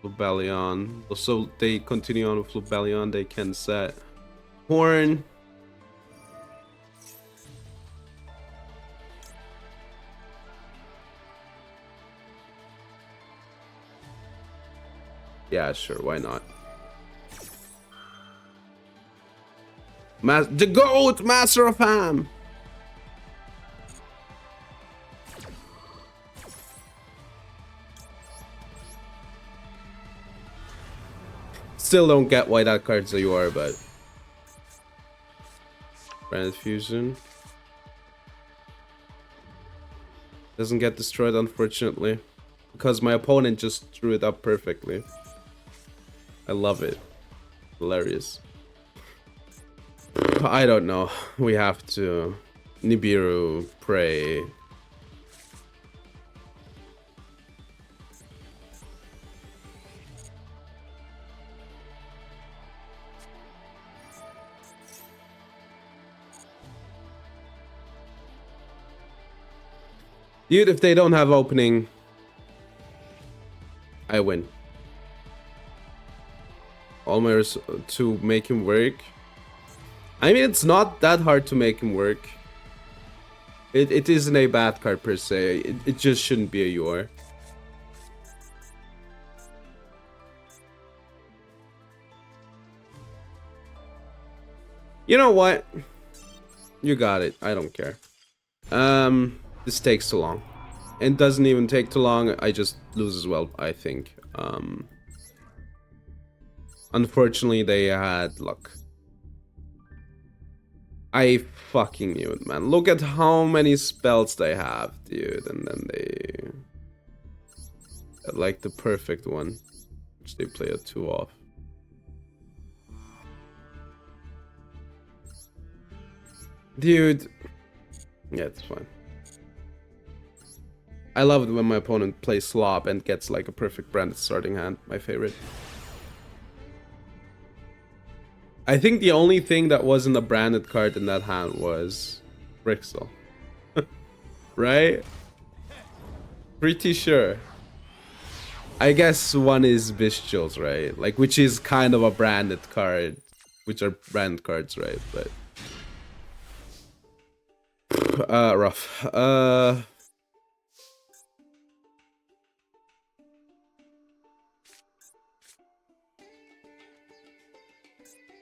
Flubellion. So they continue on with Flubellion, they can set Horn. Yeah, sure, why not? The GOAT, Master of Ham! Still don't get why that card's a UR, but... Branded Fusion. Doesn't get destroyed, unfortunately. Because my opponent just drew it up perfectly. I love it. Hilarious. I don't know. We have to... Nibiru, pray. Dude, if they don't have opening, I win. Almost to make him work. I mean, it's not that hard to make him work. It isn't a bad card per se. It just shouldn't be a UR. You know what? You got it. I don't care. This takes too long. It doesn't even take too long. I just lose as well, I think. Unfortunately, they had luck. I fucking knew it, man. Look at how many spells they have, dude. And then they... like the perfect one. Which they play a 2 off. Dude. Yeah, it's fine. I love it when my opponent plays slop and gets like a perfect branded starting hand. My favorite. I think the only thing that wasn't a branded card in that hand was Brixel. Right? Pretty sure. I guess one is Bestials, right? Like, which is kind of a branded card. Which are branded cards, right? But... rough.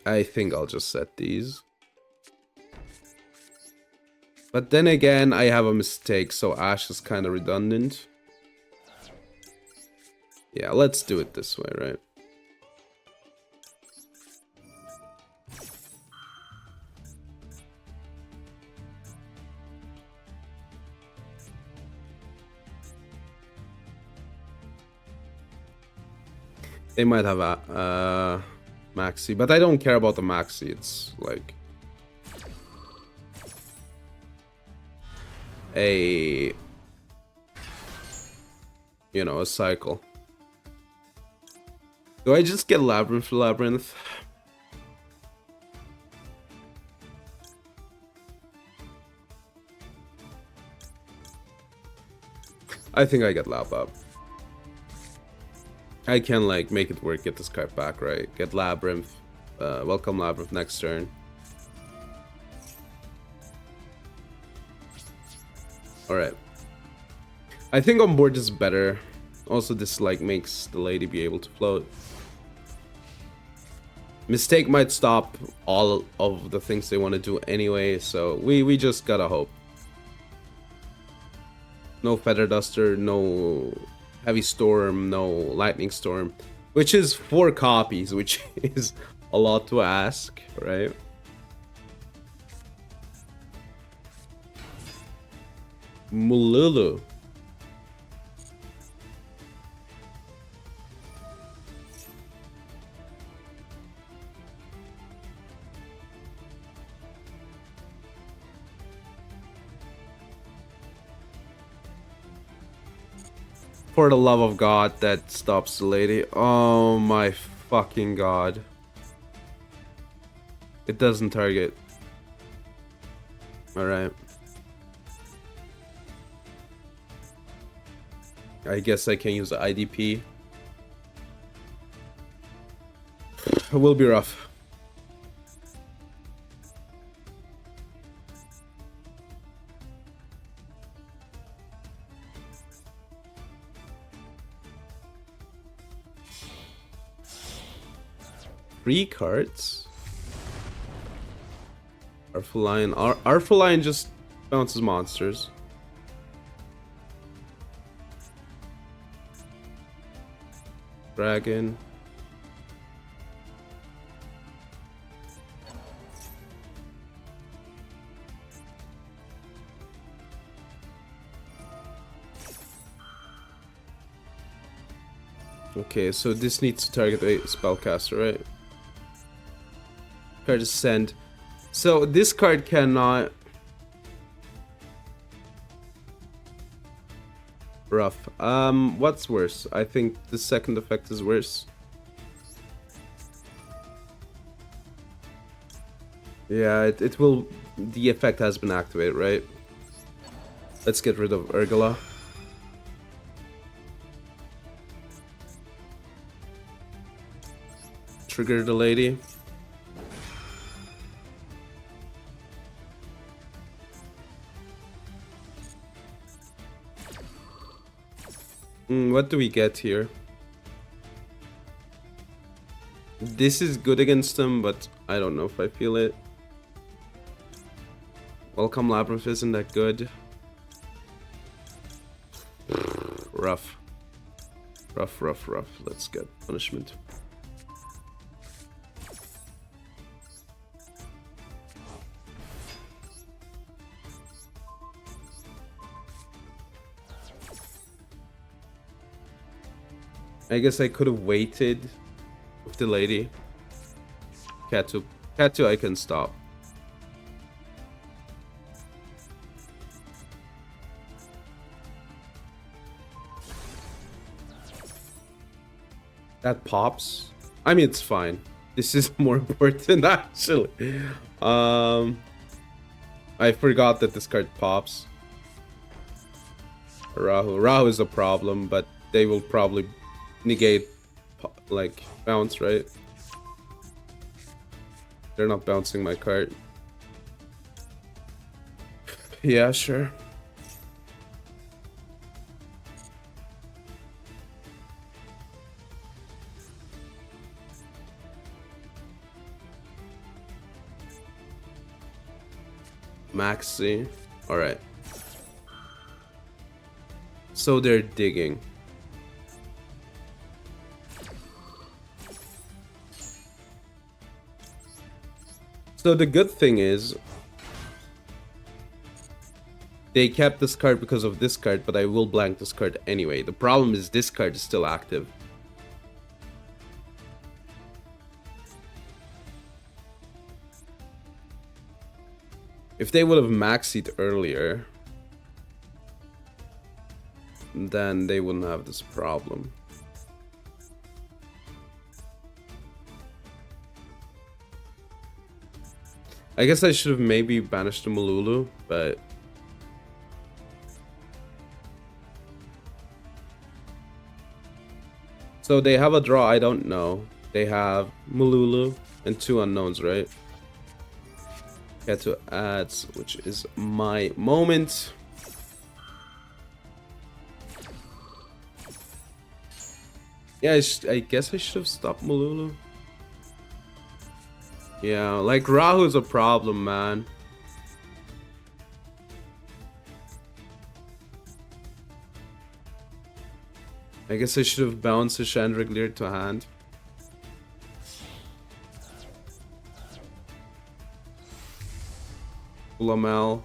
I think I'll just set these. But then again, I have a mistake, so Ash is kind of redundant. Yeah, let's do it this way, right? They might have a maxi, but I don't care about the maxi. It's like a, you know, a cycle. Do I just get Labyrinth? I think I get Lab up. I can like make it work, get this card back, right? Get Labyrinth. Welcome Labyrinth next turn. Alright. I think on board is better. Also, this like makes the lady be able to float. Mistake might stop all of the things they want to do anyway, so we just gotta hope. No Feather Duster, no Heavy Storm, no Lightning Storm, which is 4 copies, which is a lot to ask, right? Mululu. For the love of God, that stops the lady. Oh my fucking god. It doesn't target. Alright. I guess I can use the IDP. It will be rough. Three cards. Artful Lion. Artful Lion just bounces monsters. Dragon. Okay, so this needs to target a spellcaster, right? Card is send. So this card cannot. Rough. What's worse? I think the second effect is worse. Yeah, it will. The effect has been activated, right? Let's get rid of Urgala. Trigger the lady. What do we get here? This is good against them, but I don't know if I feel it. Welcome Labyrinth isn't that good. Rough. Rough. Let's get punishment. I guess I could have waited with the lady. Cat 2 I can stop. That pops. I mean, it's fine. This is more important actually. I forgot that this card pops. Rahu is a problem, but they will probably negate like bounce, right? They're not bouncing my card. Yeah, sure. Maxi. All right. So they're digging. So the good thing is they kept this card because of this card, but I will blank this card anyway. The problem is this card is still active. If they would have maxied earlier, then they wouldn't have this problem. I guess I should have maybe banished the Malulu, but so they have a draw, I don't know. They have Malulu and 2 unknowns, right? Get to ads, which is my moment. Yeah, I guess I should have stopped Malulu. Yeah, like Rahu's a problem, man. I guess I should have bounced a Chandelier to hand. Lamel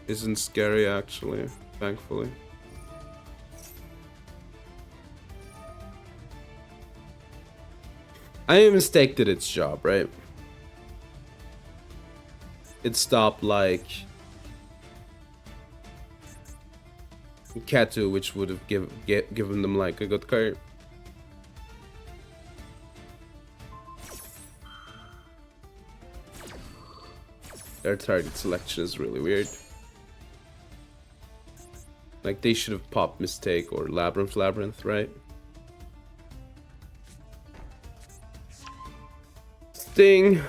isn't scary, actually, thankfully. I mistake did its job, right? It stopped like Katu, which would have given them like a good card. Their target selection is really weird. Like they should have popped Mistake or Labyrinth, right? Sting.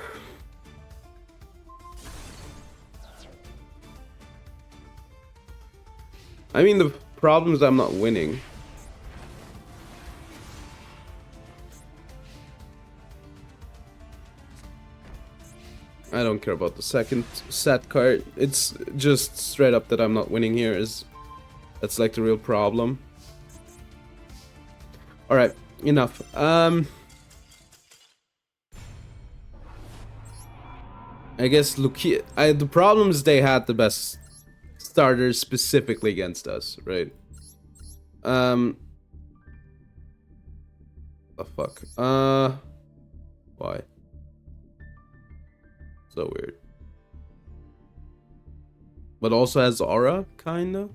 I mean, the problem is I'm not winning. I don't care about the second set card. It's just straight up that I'm not winning here. That's like the real problem. All right, enough. I guess Lucia. The problem is they had the best starters specifically against us, right? The fuck. Why? So weird. But also has aura, kinda.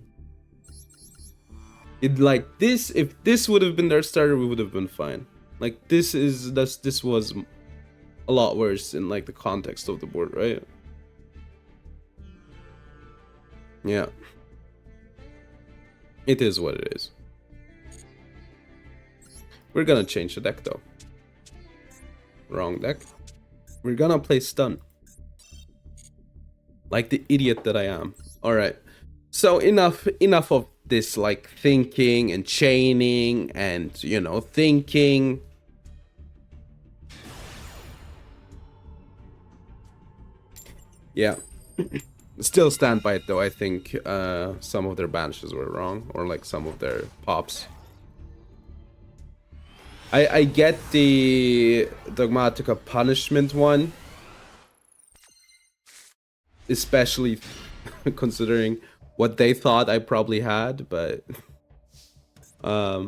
It like this. If this would have been their starter, we would have been fine. Like this was a lot worse in like the context of the board, right? Yeah. It is what it is. We're gonna change the deck though. Wrong deck. We're gonna play stun. Like the idiot that I am. Alright. So enough of this like thinking and chaining and, you know, thinking. Yeah. Still stand by it though. I think some of their banishes were wrong, or like some of their pops. I get the Dogmatica punishment one, especially considering what they thought I probably had, but I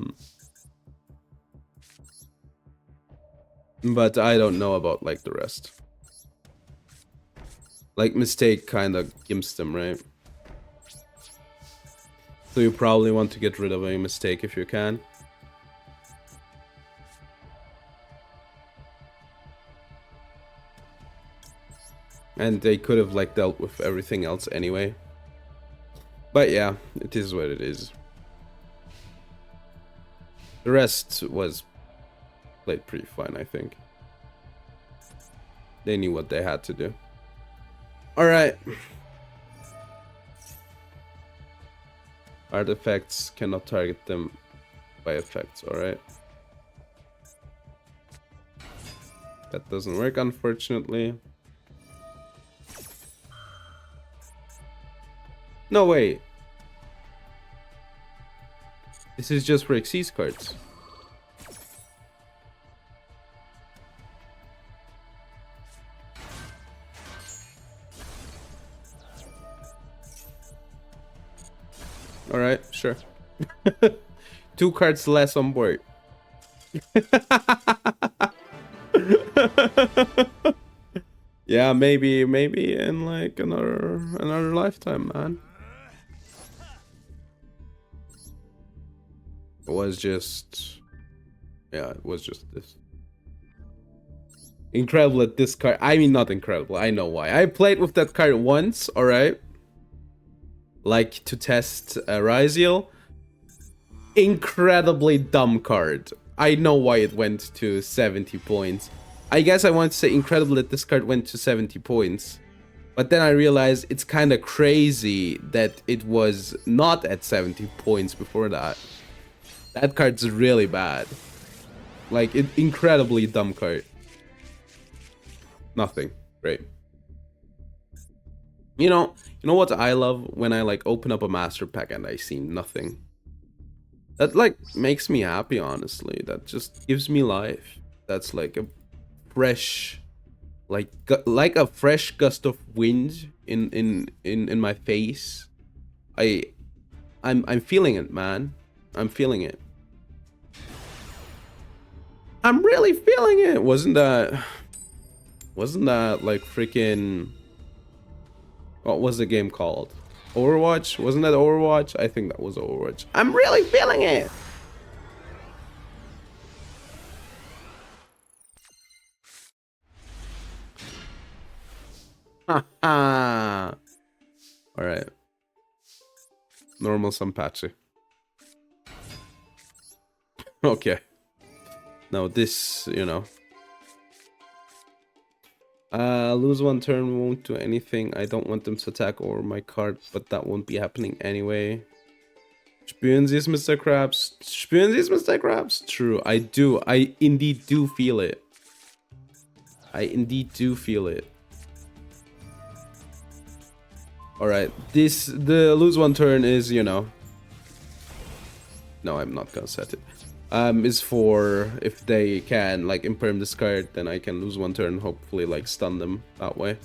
don't know about like the rest. Like Mistake kind of gimps them, right? So you probably want to get rid of a Mistake if you can. And they could have like dealt with everything else anyway. But yeah, it is what it is. The rest was played pretty fine, I think. They knew what they had to do. Alright. Artifacts cannot target them by effects, alright. That doesn't work, unfortunately. No way. This is just for Xyz cards. Alright, sure. 2 cards less on board. Yeah, maybe in like another lifetime, man. It was just, yeah, it was just this. Incredible at this card. I mean, not incredible. I know why. I played with that card once, alright? Like, to test Ryziel. Incredibly dumb card. I know why it went to 70 points. I guess I want to say incredible that this card went to 70 points. But then I realized it's kind of crazy that it was not at 70 points before that. That card's really bad. Like, incredibly dumb card. Nothing. Great. You know what I love? When I like open up a master pack and I see nothing. That like makes me happy, honestly. That just gives me life. That's like a fresh, like a fresh gust of wind in my face. I'm feeling it, man. I'm feeling it. I'm really feeling it. Wasn't that like freaking, what was the game called? Overwatch? Wasn't that Overwatch? I think that was Overwatch. I'm really feeling it. Haha. All right. Normal Sanpachi. Okay. Now this, you know. Lose one turn, won't do anything. I don't want them to attack over my card, but that won't be happening anyway. Spüren Sie es, Mr. Krabs? Spüren Sie es, Mr. Krabs? True, I do. I indeed do feel it. I indeed do feel it. Alright, the lose one turn is, you know. No, I'm not gonna set it. Is for if they can like imperm this card, then I can lose one turn, hopefully like stun them that way.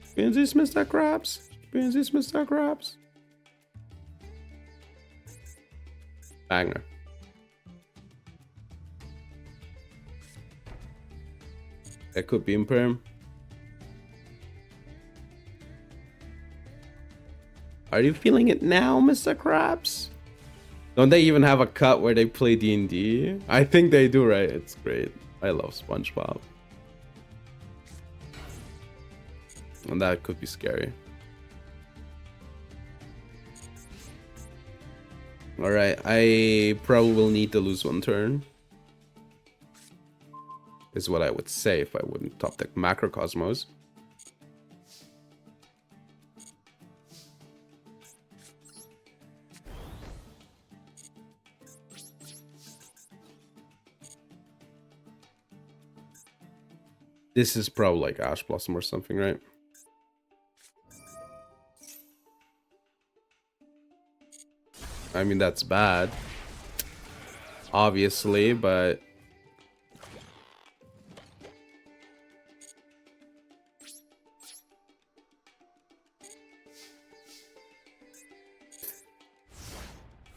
Spin this, Mr. Krabs. Spin this, Mr. Krabs. Banger. That could be imperm. Are you feeling it now, Mr. Krabs? Don't they even have a cut where they play D&D? I think they do, right? It's great. I love SpongeBob. And that could be scary. Alright, I probably will need to lose one turn. Is what I would say if I wouldn't top deck Macrocosmos. This is probably like Ash Blossom or something, right? I mean, that's bad. Obviously, but...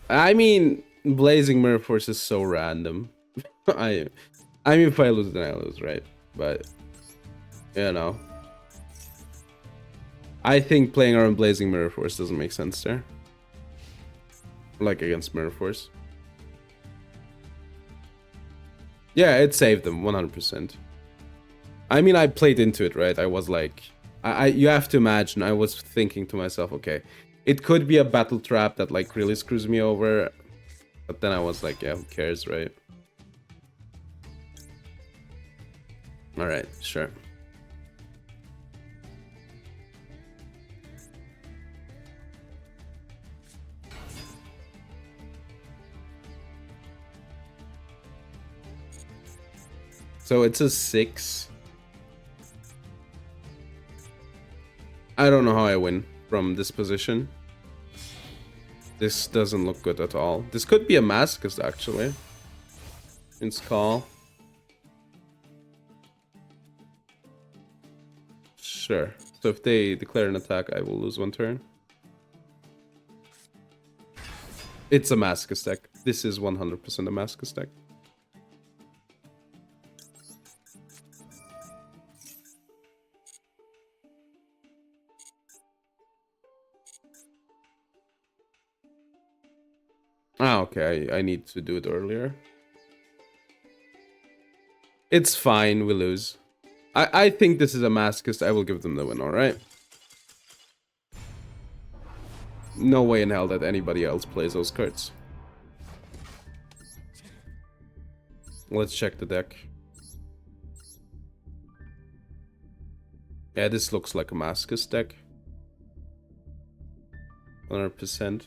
I mean, Blazing Mirror Force is so random. I mean, if I lose, then I lose, right? But... you know, I think playing around Blazing Mirror Force doesn't make sense there. Like against Mirror Force. Yeah, it saved them 100%. I mean, I played into it, right? I was like, you have to imagine, I was thinking to myself, okay, it could be a battle trap that like really screws me over. But then I was like, yeah, who cares, right? All right, sure. So it's a 6. I don't know how I win from this position. This doesn't look good at all. This could be a Masochist, actually. In Skull. Sure. So if they declare an attack, I will lose one turn. It's a Masochist deck. This is 100% a Masochist deck. Okay, I need to do it earlier. It's fine, we lose. I think this is a Masochist. I will give them the win, alright? No way in hell that anybody else plays those cards. Let's check the deck. Yeah, this looks like a Masochist deck. 100%.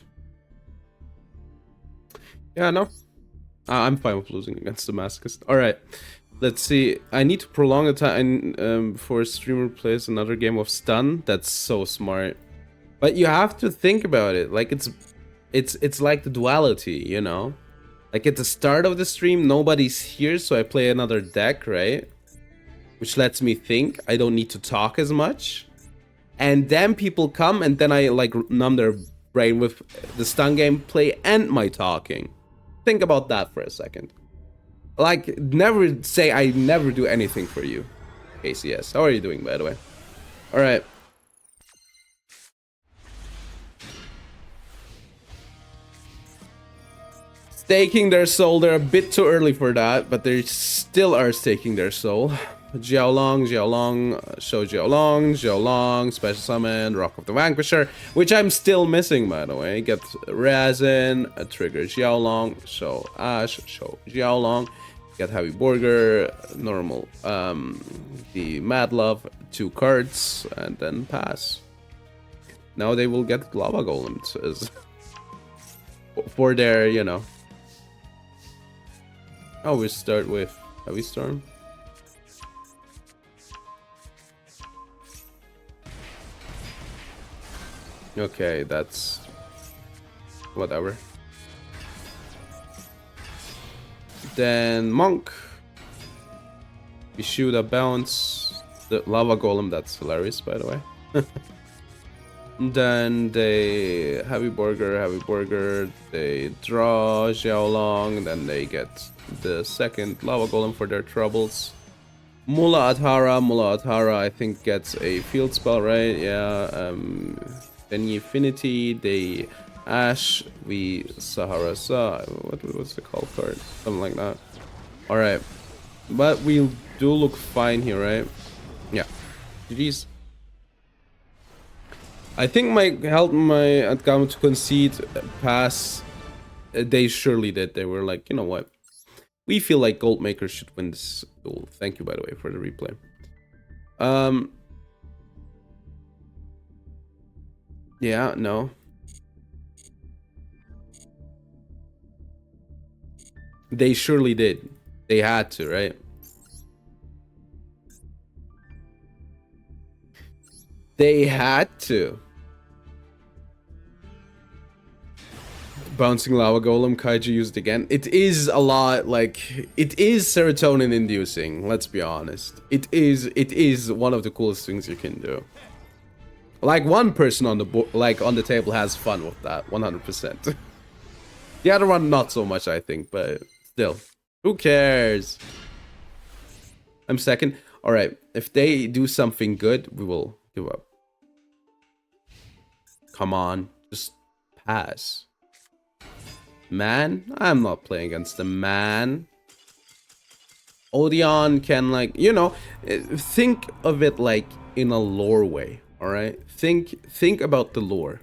Yeah, no. I'm fine with losing against the Masochist. Alright. Let's see. I need to prolong the time before a streamer plays another game of stun. That's so smart. But you have to think about it. Like it's like the duality, you know? Like at the start of the stream, nobody's here, so I play another deck, right? Which lets me think. I don't need to talk as much. And then people come, and then I like numb their brain with the stun gameplay and my talking. Think about that for a second. Like, never say I never do anything for you. KCS, how are you doing, by the way? Alright. Staking their soul, they're a bit too early for that, but they still are staking their soul. Xiaolong, show Xiaolong, special summon, Rock of the Vanquisher, which I'm still missing, by the way. Get Razin, trigger Xiaolong, show Ash, show Xiaolong. Get Heavy Burger, normal, the Mad Love, 2 cards, and then pass. Now they will get Lava Golems as for their, you know. Oh, we start with Heavy Storm. Okay, that's whatever. Then Monk. We shoot a bounce. The Lava Golem, that's hilarious, by the way. Then they Heavy Burger, they draw Xiaolong, then they get the second Lava Golem for their troubles. Mullah Adhara I think gets a field spell, right? Yeah, then Infinity, they Ash, we Sahara Sa, what's the call card? Something like that. Alright. But we do look fine here, right? Yeah. GG's. I think my helped my account to concede pass. They surely did. They were like, you know what? We feel like Goldmaker should win this duel. Thank you, by the way, for the replay. Yeah, no. They surely did. They had to, right? They had to. Bouncing Lava Golem, Kaiju used again. It is a lot, like, it is serotonin inducing, let's be honest. It is one of the coolest things you can do. Like, one person on the on the table has fun with that, 100%. The other one, not so much, I think, but still. Who cares? I'm second. Alright, if they do something good, we will give up. Come on, just pass. Man? I'm not playing against the man. Odeon can, like, you know, think of it like in a lore way, alright? Think about the lore.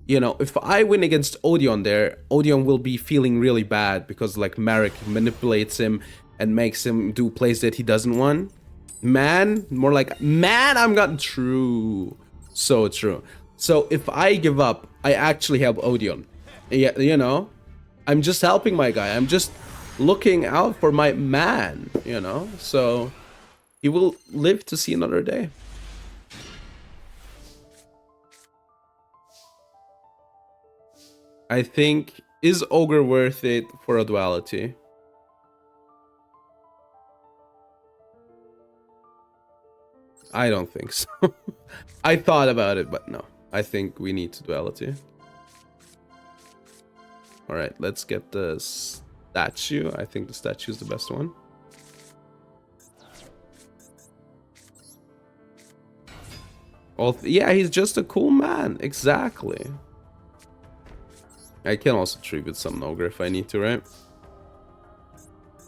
You know, if I win against Odeon there, Odeon will be feeling really bad because, like, Marek manipulates him and makes him do plays that he doesn't want. Man, more like, man, I'm not true. So true. So if I give up, I actually help Odeon. Yeah, you know, I'm just helping my guy. I'm just looking out for my man, you know. So he will live to see another day. I think, is Ogre worth it for a duality? I don't think so. I thought about it, but no. I think we need duality. Alright, let's get the statue. I think the statue is the best one. Yeah, he's just a cool man. Exactly. I can also tribute some Ogre if I need to, right?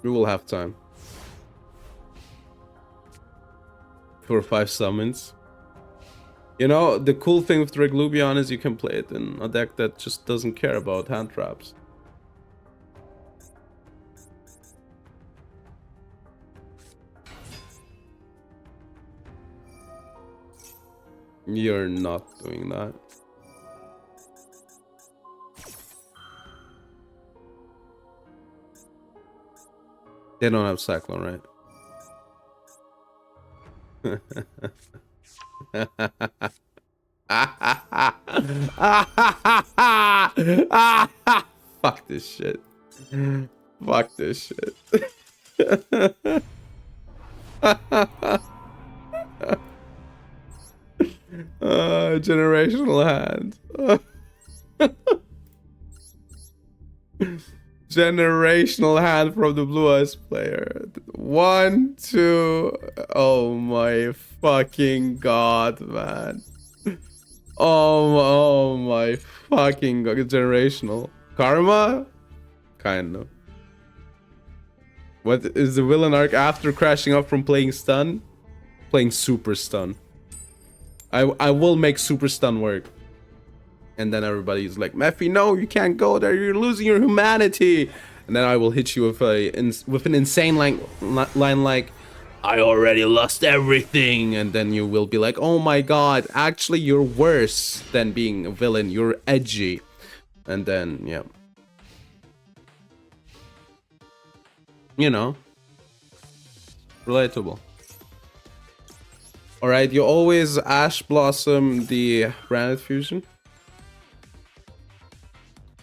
We will have time. 4 or 5 summons. You know, the cool thing with Draglubion is you can play it in a deck that just doesn't care about hand traps. You're not doing that. They don't have Cyclone, right? Fuck this shit. Fuck this shit. Generational hand. Generational hand from the Blue Eyes player. 1, 2. Oh my fucking god, man. Oh my fucking god. Generational. Karma? Kind of. What is the villain arc after crashing up from playing stun? Playing super stun. I will make super stun work. And then everybody's like, Mephi, no, you can't go there. You're losing your humanity. And then I will hit you with an insane line like, I already lost everything. And then you will be like, oh my god, actually you're worse than being a villain. You're edgy. And then, yeah. You know. Relatable. Alright, you always Ash Blossom the Branded Fusion.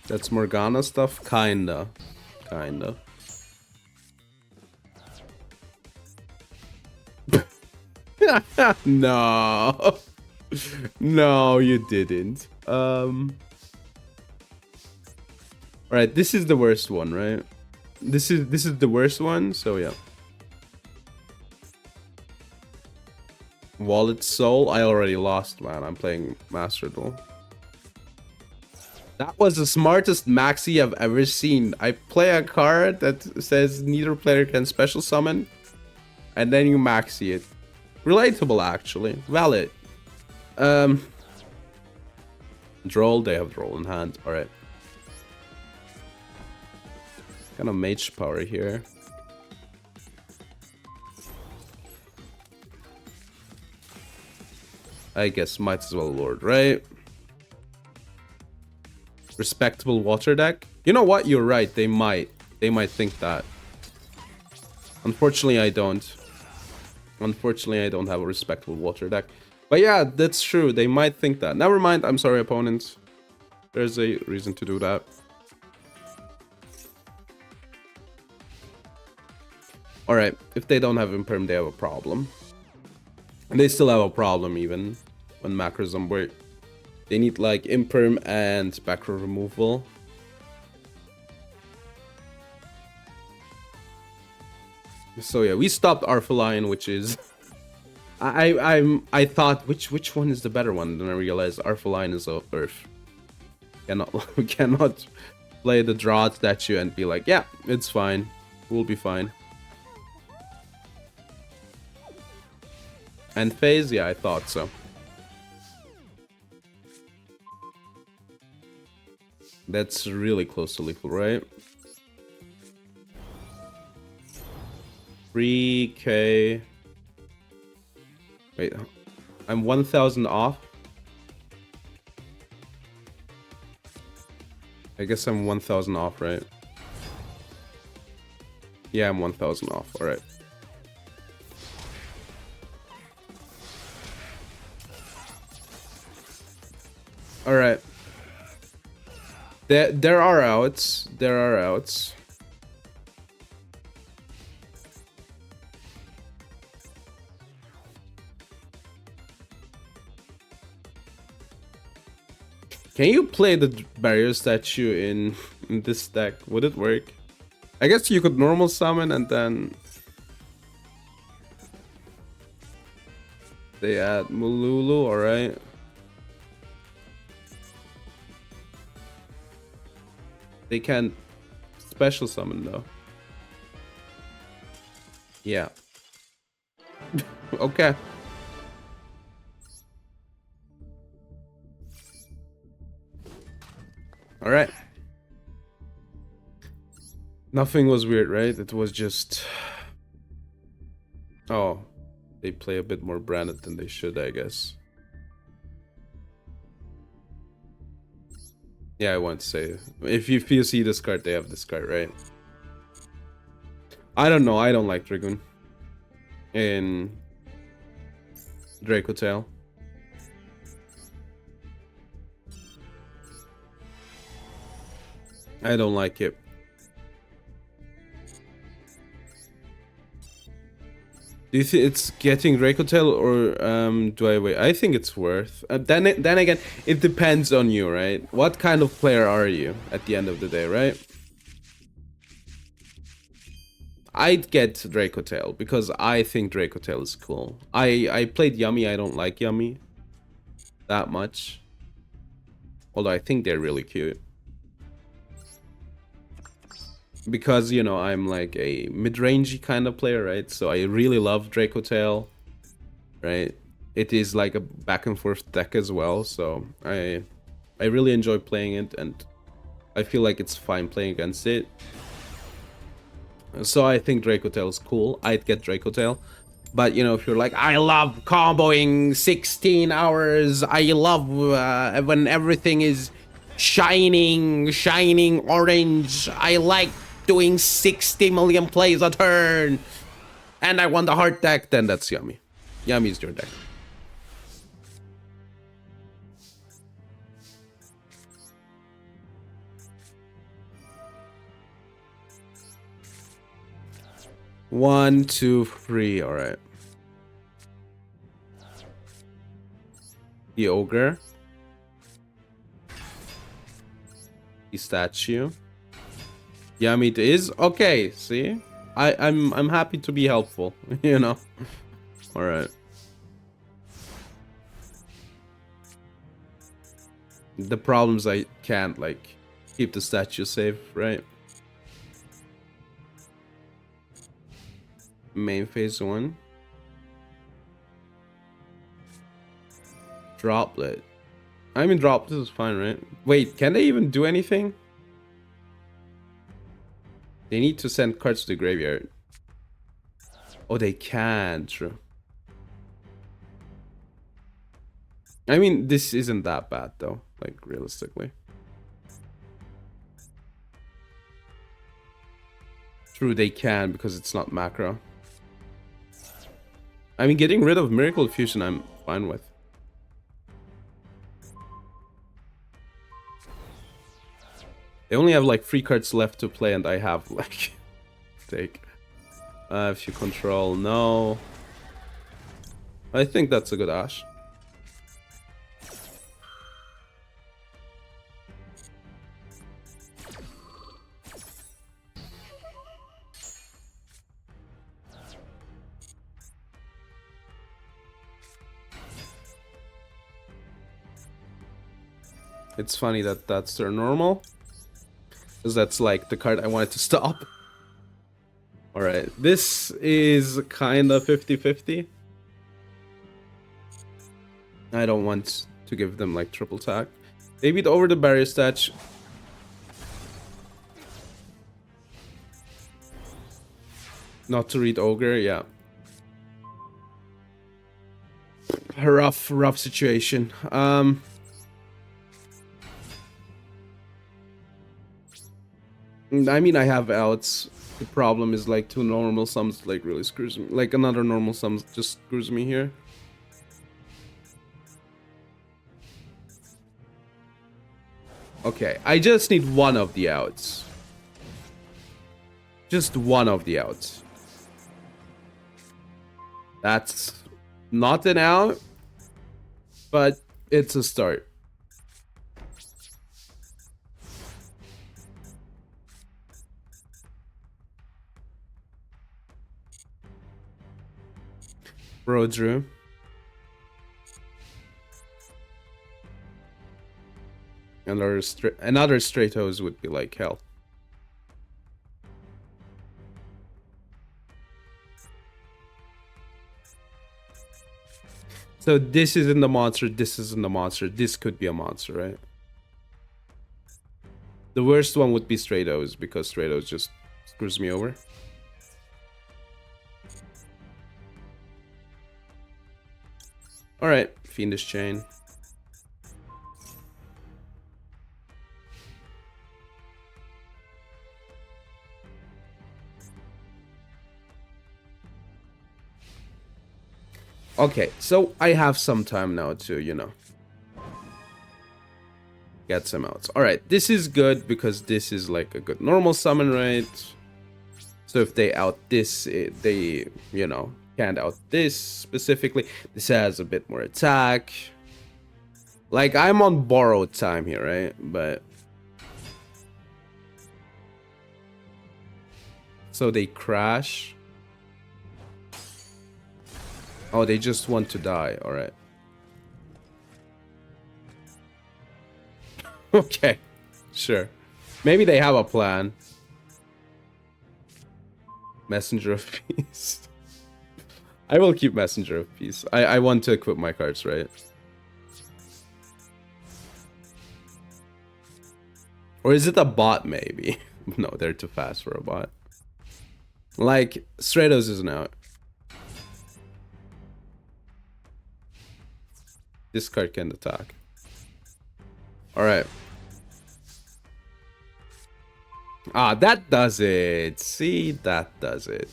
That's Morgana stuff? Kinda. No. No, you didn't. Alright, this is the worst one, right? This is the worst one, so yeah. Wallet Soul, I already lost, man. I'm playing Master Duel. That was the smartest maxi I've ever seen. I play a card that says neither player can special summon, and then you maxi it. Relatable, actually. Valid. Droll, they have Droll in hand. Alright. Kind of mage power here. I guess might as well Lord, right? Respectable water deck. You know what? You're right. They might think that. Unfortunately, I don't. Unfortunately, I don't have a respectable water deck. But yeah, that's true. They might think that. Never mind. I'm sorry, opponents. There's a reason to do that. Alright, if they don't have Imperm, they have a problem. And they still have a problem even when macros don't work. They need like Imperm and backrow removal. So yeah, we stopped Arthalion, which is I thought which one is the better one, then I realized Arthalion is of Earth. We cannot play the Drought statue and be like, yeah, it's fine. We'll be fine. And phase, yeah, I thought so. That's really close to lethal, right? 3k. Wait, I'm 1,000 off. I guess I'm 1,000 off, right? Yeah, I'm 1,000 off. All right. All right. There are outs. There are outs. Can you play the barrier statue in this deck? Would it work? I guess you could normal summon and then they add Mululu, alright. They can special summon though. Yeah. Okay. All right. Nothing was weird, right? It was just... Oh, they play a bit more branded than they should, I guess. Yeah, I want to say, if you see this card, they have this card, right? I don't know. I don't like Dragoon in Draco Tail. I don't like it. Do you think it's getting Draco Tail, or do I wait? I think it's worth. Then again, it depends on you, right? What kind of player are you at the end of the day, right? I'd get Draco Tail because I think Draco Tail is cool. I played Yummy. I don't like Yummy that much, although I think they're really cute. Because, you know, I'm like a mid-rangey kind of player, right? So I really love Draco Tail, right? It is like a back and forth deck as well, so I really enjoy playing it, and I feel like it's fine playing against it. So I think Draco Tail is cool. I'd get Draco Tail. But, you know, if you're like, I love comboing 16 hours, I love when everything is shining orange, I like doing 60 million plays a turn, and I want the heart deck, then that's Yummy. Yummy's your deck. One, two, three, alright. The Ogre. The Statue. Yummy it is. Okay, see? I'm happy to be helpful, you know. Alright. The problem's I can't like keep the statue safe, right? Main phase 1. Droplet. I mean, Droplet is fine, right? Wait, can they even do anything? They need to send cards to the graveyard. Oh, they can. True. I mean, this isn't that bad, though. Like, realistically. True, they can, because it's not macro. I mean, getting rid of Miracle Fusion, I'm fine with. They only have like 3 cards left to play, and I have like take. If you control, no. I think that's a good Ash. It's funny that that's their normal, because that's like the card I wanted to stop. Alright, this is kind of 50-50. I don't want to give them like triple attack. They beat over the barrier statue. Not to read Ogre, yeah. A rough situation. I mean, I have outs. The problem is like 2 normal sums like really screws me. Like another normal sum just screws me here. Okay, I just need one of the outs. Just one of the outs. That's not an out, but it's a start. Bro, Drew. Another Stratos would be like hell. So this isn't the monster, this isn't the monster, this could be a monster, right? The worst one would be Stratos, because Stratos just screws me over. Alright, Fiendish Chain. Okay, so I have some time now to, you know, get some outs. Alright, this is good because this is like a good normal summon, right? So if they out this, they, you know, can't out this specifically. This has a bit more attack. Like, I'm on borrowed time here, right? But... so they crash. Oh, they just want to die. Alright. Okay. Sure. Maybe they have a plan. Messenger of Peace. I will keep Messenger of Peace. I want to equip my cards, right? Or is it a bot, maybe? No, they're too fast for a bot. Like, Stratos isn't out. This card can attack. Alright. Ah, that does it. See, that does it.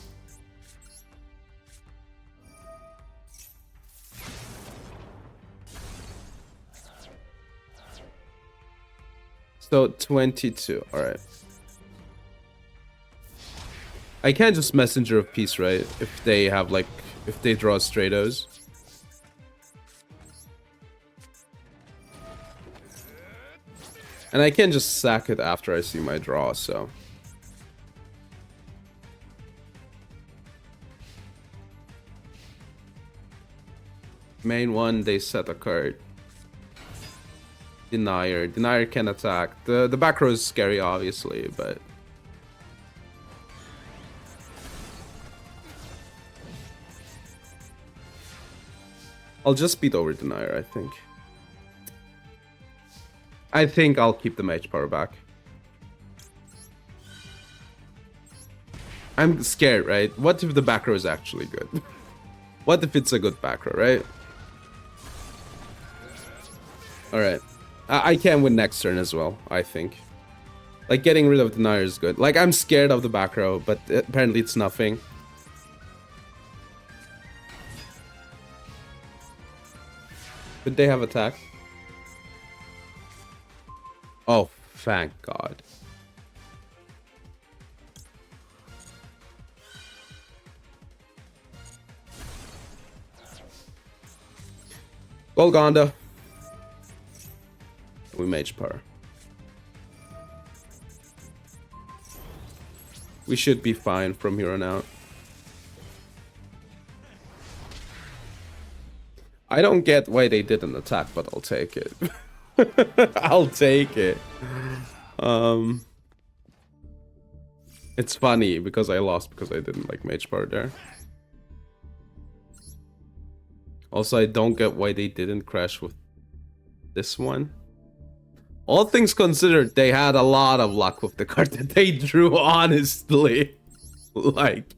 So 22. Alright. I can't just Messenger of Peace, right? If they have like, if they draw Stratos. And I can just sack it after I see my draw, so. Main one, they set a card. Denier. Denier can attack. The back row is scary, obviously, but... I'll just beat over Denier, I think. I think I'll keep the mage power back. I'm scared, right? What if the back row is actually good? What if it's a good back row, right? Alright. I can win next turn as well, I think. Like, getting rid of Denier is good. Like, I'm scared of the back row, but apparently it's nothing. Could they have attack? Oh, thank God. Golgonda. We mage power. We should be fine from here on out. I don't get why they didn't attack, but I'll take it. I'll take it. It's funny because I lost because I didn't like mage power there. Also, I don't get why they didn't crash with this one. All things considered, they had a lot of luck with the card that they drew, honestly. Like,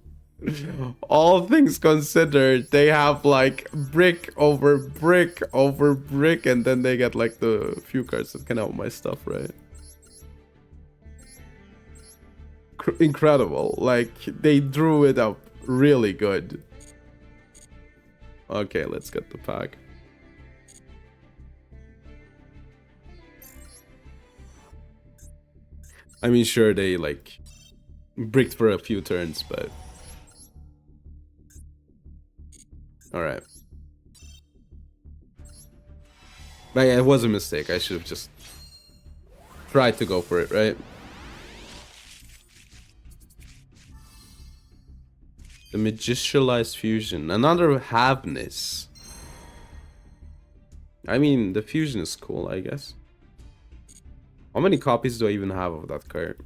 all things considered, they have like brick over brick over brick, and then they get like the few cards that can help my stuff, right? Incredible. Like, they drew it up really good. Okay, let's get the pack. I mean, sure, they like bricked for a few turns, but all right. But yeah, it was a mistake. I should have just tried to go for it, right? The Magicialized Fusion, another Havness. I mean, the fusion is cool, I guess. How many copies do I even have of that card?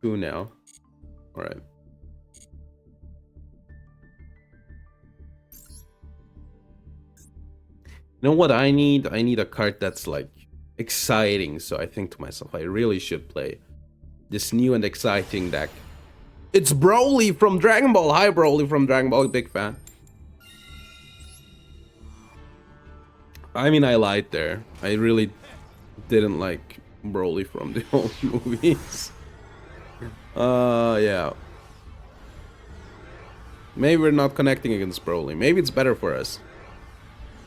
2 now. Alright. You know what I need? I need a card that's like exciting. So I think to myself, I really should play this new and exciting deck. It's Broly from Dragon Ball. Hi, Broly from Dragon Ball. Big fan. I mean, I lied there. I really didn't like Broly from the old movies. Yeah. Maybe we're not connecting against Broly. Maybe it's better for us.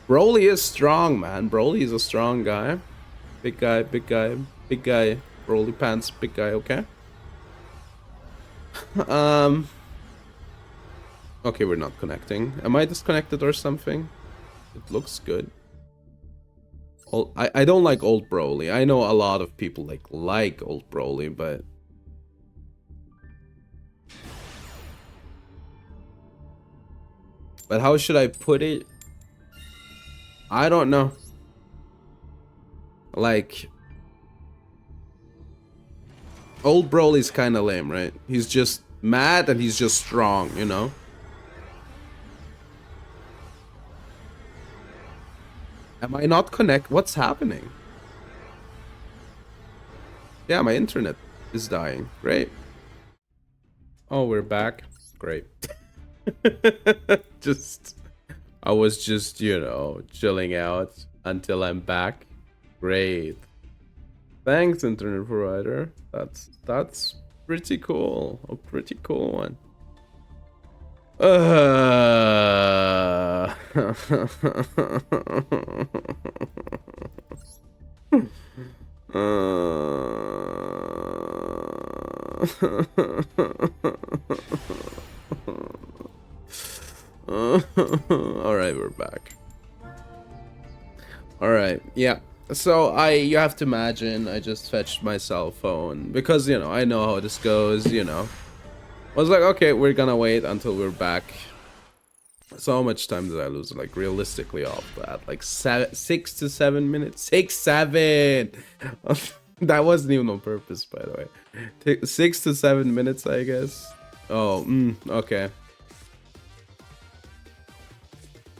Broly is strong, man. Broly is a strong guy. Big guy, big guy, big guy. Broly pants, big guy, okay? Okay, we're not connecting. Am I disconnected or something? It looks good. I don't like old Broly. I know a lot of people like old Broly, but how should I put it? I don't know. Like, old Broly's kind of lame, right? He's just mad and he's just strong, you know? Am I not connect? What's happening? Yeah, my internet is dying. Great. Oh, we're back. Great. I was just, you know, chilling out until I'm back. Great. Thanks, internet provider. That's pretty cool. A pretty cool one. Alright, we're back. Alright, yeah. So you have to imagine I just fetched my cell phone because, you know, I know how this goes, you know. I was like, okay, we're gonna wait until we're back. So how much time did I lose, like, realistically off that? Like 6 to 7 minutes? 7! That wasn't even on purpose, by the way. 6 to 7 minutes, I guess. Oh, okay.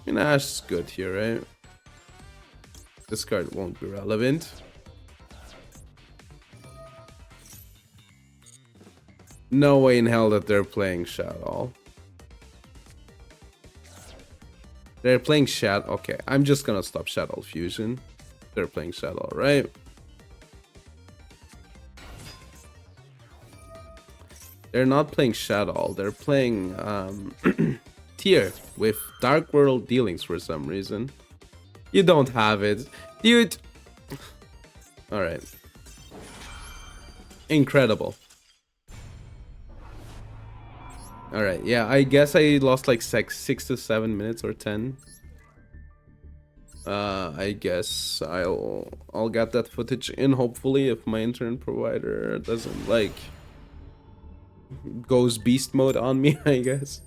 I mean, Ash is good here, right? This card won't be relevant. No way in hell that they're playing Shadow. They're playing Shadow. Okay, I'm just gonna stop Shadow Fusion. They're playing Shadow, right? They're not playing Shadow. They're playing Tier with Dark World Dealings for some reason. You don't have it, dude. All right. Incredible. All right. Yeah, I guess I lost like 6 to 7 minutes or 10. I guess I'll get that footage in, hopefully, if my internet provider doesn't like goes beast mode on me, I guess.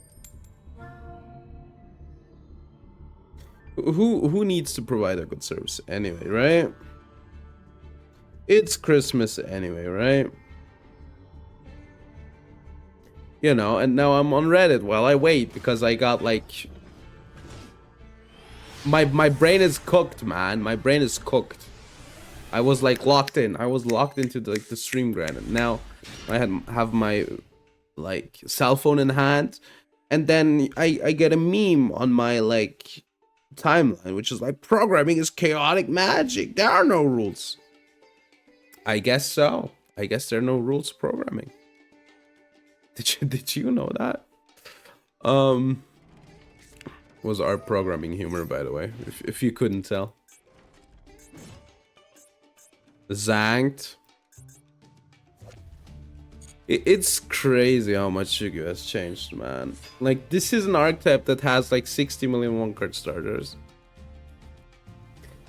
Who needs to provide a good service anyway, right? It's Christmas anyway, right? You know, and now I'm on Reddit while I wait because I got like my brain is cooked, man. My brain is cooked. I was like locked in. I was locked into the stream grind. And now I have my like cell phone in hand, and then I get a meme on my like timeline which is like, programming is chaotic magic, there are no rules. I guess so. I guess there are no rules to programming. Did you know that? Was our programming humor, by the way, if you couldn't tell. Zanked. It's crazy how much Yu-Gi-Oh has changed, man. Like, this is an archetype that has like 60 million one-card starters,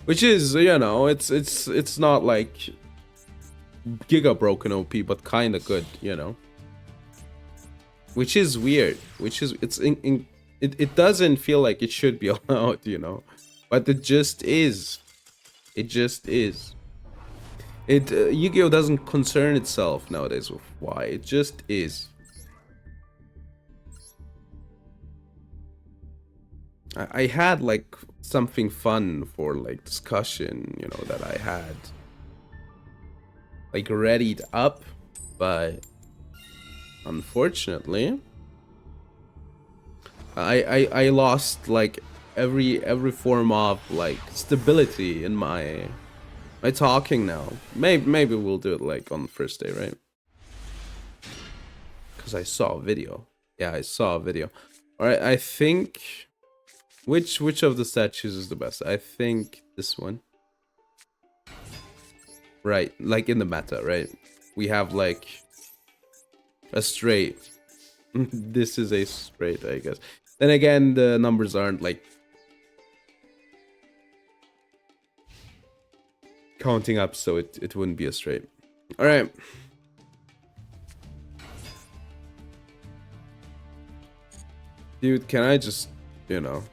which is, you know, it's not like giga broken OP, but kind of good, you know. Which is weird. It's It doesn't feel like it should be allowed, you know, but it just is. It just is. Yu-Gi-Oh doesn't concern itself nowadays with why. It just is. I had like something fun for like discussion, you know, that I had like readied up, but unfortunately I lost like every form of like stability in my talking now. Maybe we'll do it like on the first day, right? Because I saw a video. Yeah, I saw a video. All right, I think which of the statues is the best? I think this one. Right, like in the meta, right? We have like a straight. This is a straight, I guess. Then again, the numbers aren't like counting up, so it wouldn't be a straight. All right. Dude, can I just, you know...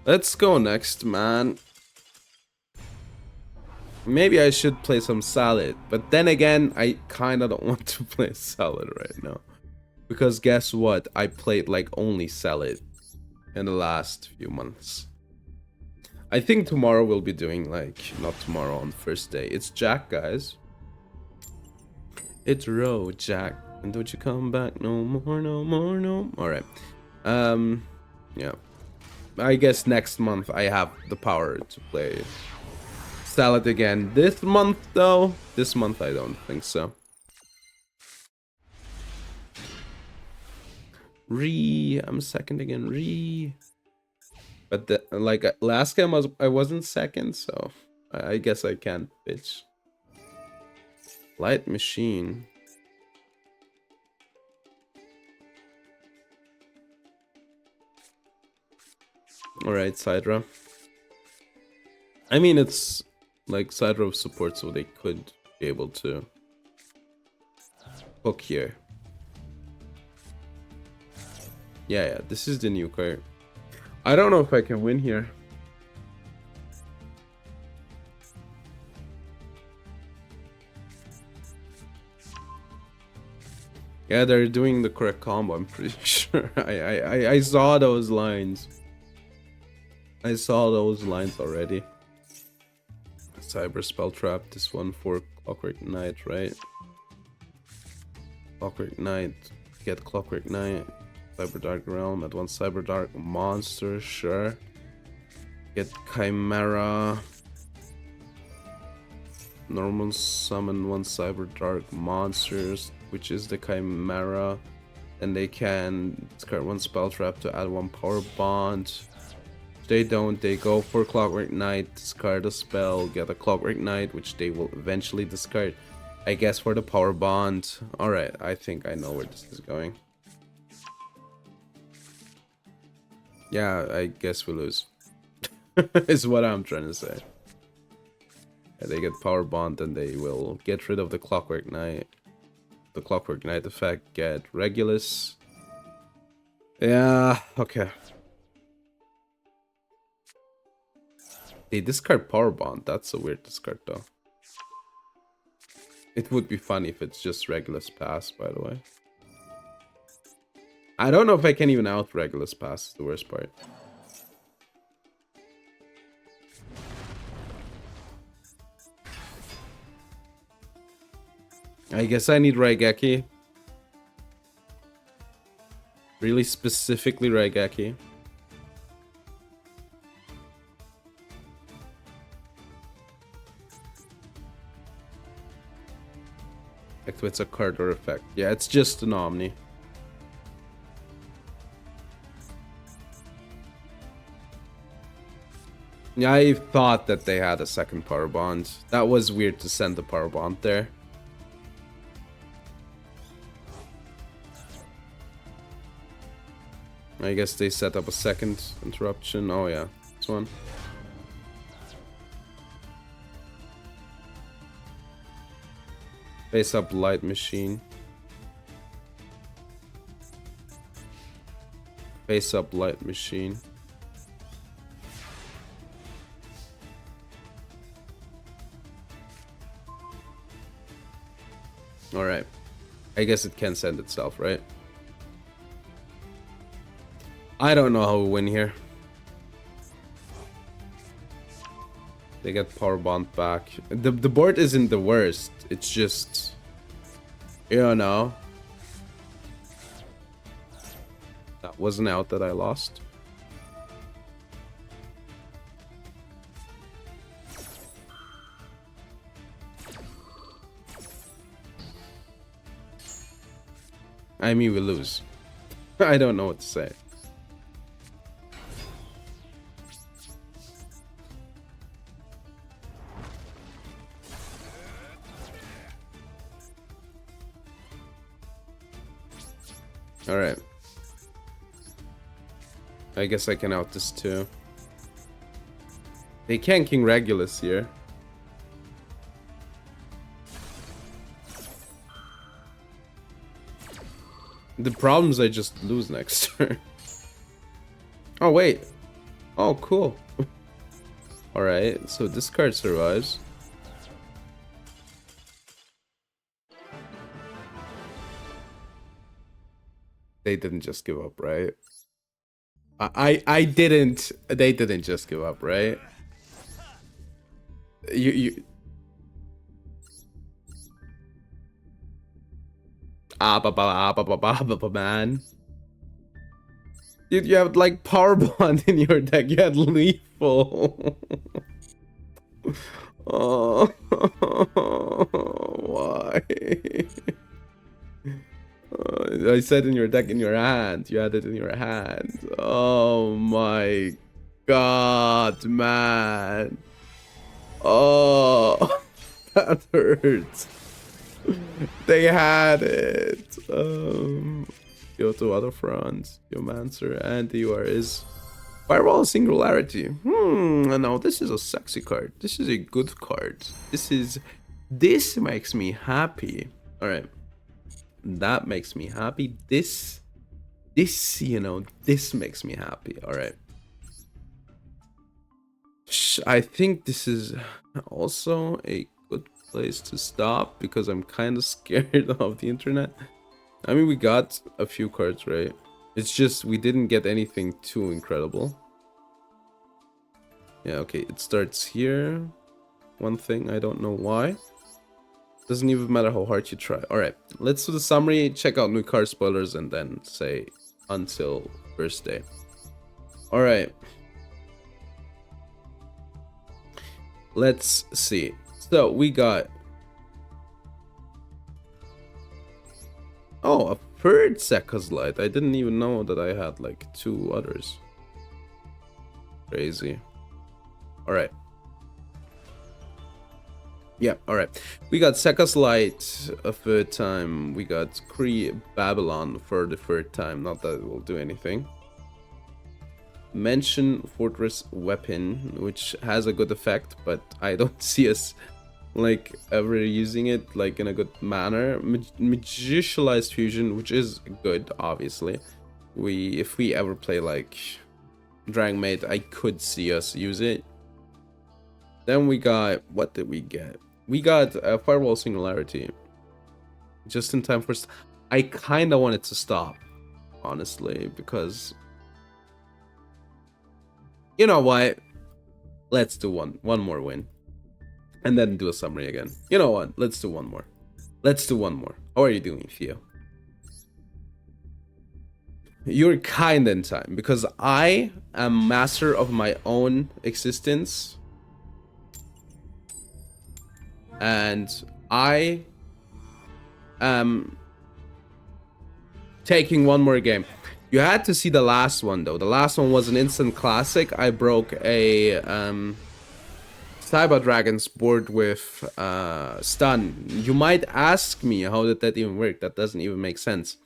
Let's go next, man. Maybe I should play some Salad, but then again, I kind of don't want to play Salad right now. Because guess what? I played like only Salad in the last few months. I think tomorrow we'll be doing like, not tomorrow, on the first day. It's Jack, guys. It's Ro, Jack. And don't you come back no more, no more, no more. Alright. Yeah. I guess next month I have the power to play Salad again. This month, though, this month I don't think so. I'm second again. But like last game I wasn't second, so I guess I can't bitch. Light machine. Alright, Sidra. I mean, it's like Sidra support, so they could be able to hook here. Yeah, this is the new card. I don't know if I can win here. Yeah, they're doing the correct combo, I'm pretty sure. I saw those lines. I saw those lines already. Cyber Spell Trap, this one for Clockwork Knight, right? Clockwork Knight, get Clockwork Knight. Cyber Dark Realm, at one Cyber Dark monster, sure. Get Chimera. Normal summon one Cyber Dark monsters, which is the Chimera. And they can discard one Spell Trap to add one Power Bond. If they don't, they go for Clockwork Knight, discard a spell, get a Clockwork Knight, which they will eventually discard. I guess for the Power Bond. Alright, I think I know where this is going. Yeah, I guess we lose. Is what I'm trying to say. Yeah, they get Power Bond and they will get rid of the Clockwork Knight. The Clockwork Knight effect, get Regulus. Yeah, okay. They discard Power Bond. That's a weird discard though. It would be funny if it's just Regulus Pass, by the way. I don't know if I can even out Regulus Pass, is the worst part. I guess I need Raigeki. Really specifically Raigeki. Activates a card or effect. Yeah, it's just an Omni. Yeah, I thought that they had a second Power Bond. That was weird to send the Power Bond there. I guess they set up a second interruption. Oh yeah, this one. Face up Light Machine. Face up light machine. Alright. I guess it can send itself, right? I don't know how we win here. They get power bond back. The board isn't the worst. It's just, you know, that wasn't out that I lost. I mean, we lose. I don't know what to say. Alright. I guess I can out this too. They can King Regulus here. The problem is I just lose next turn. Oh, wait. Oh, cool. Alright, so this card survives. They didn't just give up, right? I didn't. They didn't just give up, right? You man. Dude, you have like power bond in your deck. You had lethal. Oh, why? I said in your deck in your hand. You had it in your hand. Oh my god, man. Oh, that hurts. They had it. Go to other fronts. Geomancer and you is Firewall Singularity. No, this is a sexy card. This is a good card. This makes me happy. Alright. That makes me happy. This, you know, this makes me happy. Alright. I think this is also a good place to stop because I'm kind of scared of the internet. I mean, we got a few cards, right? It's just we didn't get anything too incredible. Yeah, okay, it starts here. One thing, I don't know why. Doesn't even matter how hard you try. Alright, let's do the summary, check out new card spoilers, and then say until first day. Alright. Let's see. So, we got... Oh, a third Sekka's Light. I didn't even know that I had like 2 others. Crazy. Alright. Yeah, alright. We got Sekka's Light a third time. We got Kree Babylon for the third time. Not that it will do anything. Mention Fortress Weapon, which has a good effect, but I don't see us like ever using it like in a good manner. Magicialized Fusion, which is good, obviously. If we ever play like Dragon Maid, I could see us use it. Then we got, what did we get? We got a Firewall Singularity. Just in time for... I kind of wanted to stop, honestly, because... You know what? Let's do one more win. And then do a summary again. You know what? Let's do one more. Let's do one more. How are you doing, Theo? You're kind in time, because I am master of my own existence. And I am taking one more game. You had to see the last one, though. The last one was an instant classic. I broke a Cyber Dragon's board with stun. You might ask me, how did that even work? That doesn't even make sense.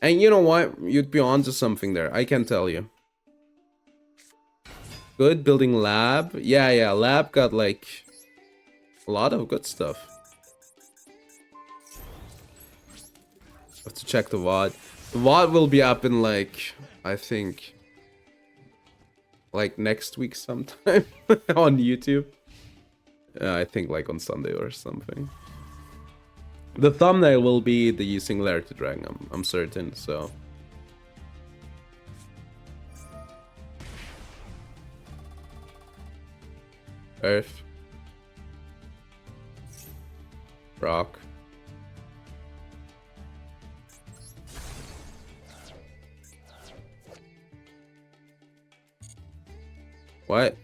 And you know what? You'd be onto something there. I can tell you. Good building lab. Yeah, lab got like a lot of good stuff. Have to check the VOD. VOD will be up in like, I think, like next week sometime on YouTube. I think like on Sunday or something. The thumbnail will be the Singularity Dragon, I'm certain, so. Earth. Rock. What?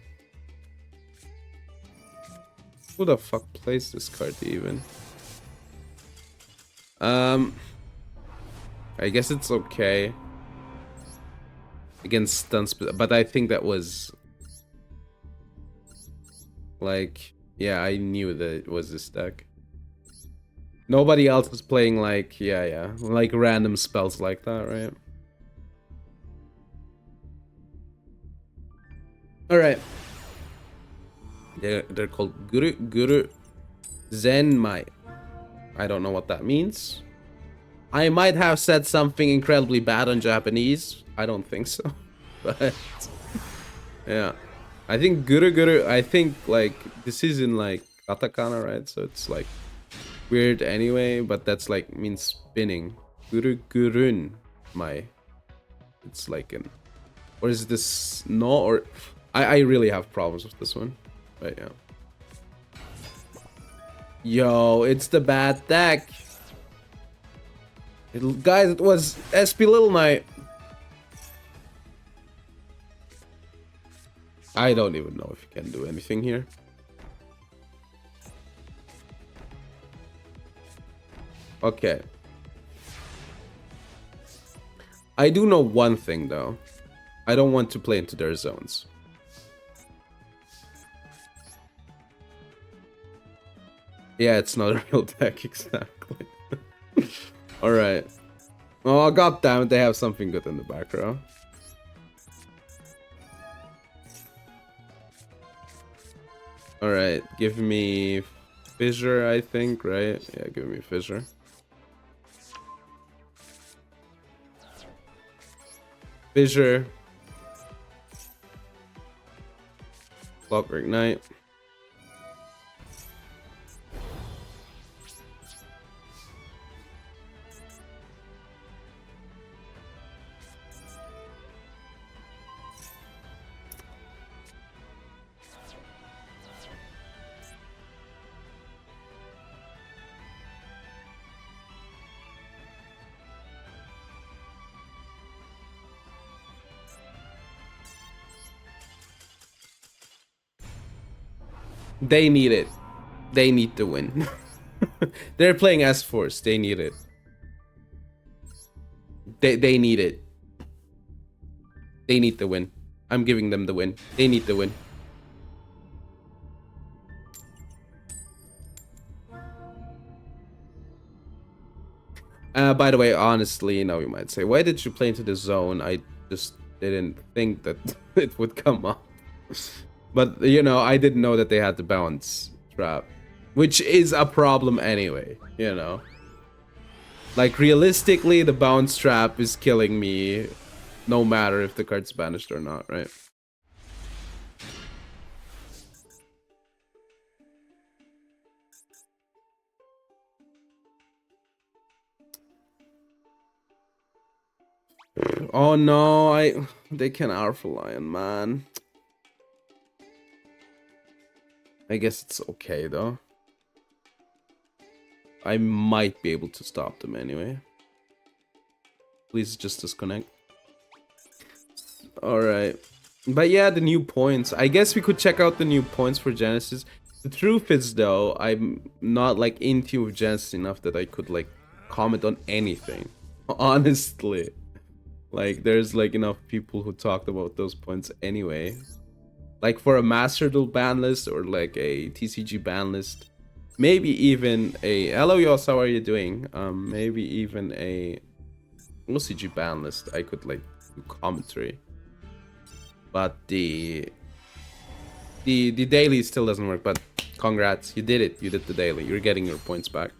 Who the fuck plays this card even? I guess it's okay against stunts, but I think that was like, yeah, I knew that it was this deck. Nobody else is playing like, yeah, like random spells like that, right? All right. They're called Guru Zenmai. I don't know what that means. I might have said something incredibly bad on Japanese. I don't think so. But yeah. I think Guru, I think like this is in like katakana, right? So it's like weird anyway, but that's like means spinning. Gurun my. It's like an, or is this no, or I really have problems with this one. But yeah. Yo, it's the bad deck. Guys, it was SP Little Knight. I don't even know if you can do anything here. Okay. I do know one thing though. I don't want to play into their zones. Yeah, it's not a real deck, exactly. Alright. Oh, goddammit, they have something good in the back row. Alright, give me Fissure, I think, right? Yeah, give me Fissure. Fissure. Clockwork Knight. They need it. They need to win. They're playing S-Force. They need it. They need it. They need the win. I'm giving them the win. They need the win. By the way, honestly, now you might say, why did you play into the zone? I just didn't think that it would come up. But, you know, I didn't know that they had the bounce trap. Which is a problem anyway, you know. Like, realistically, the bounce trap is killing me no matter if the card's banished or not, right? Oh no, they can Alpha Lion, man. I guess it's okay though. I might be able to stop them anyway. Please just disconnect. Alright. But yeah, the new points. I guess we could check out the new points for Genesis. The truth is though, I'm not like in tune with Genesis enough that I could like comment on anything. Honestly. Like there's like enough people who talked about those points anyway. Like for a Master Duel ban list or like a TCG ban list. Maybe even a... Hello, Yos, how are you doing? Maybe even a OCG ban list. I could like do commentary. But the daily still doesn't work. But congrats, you did it. You did the daily. You're getting your points back.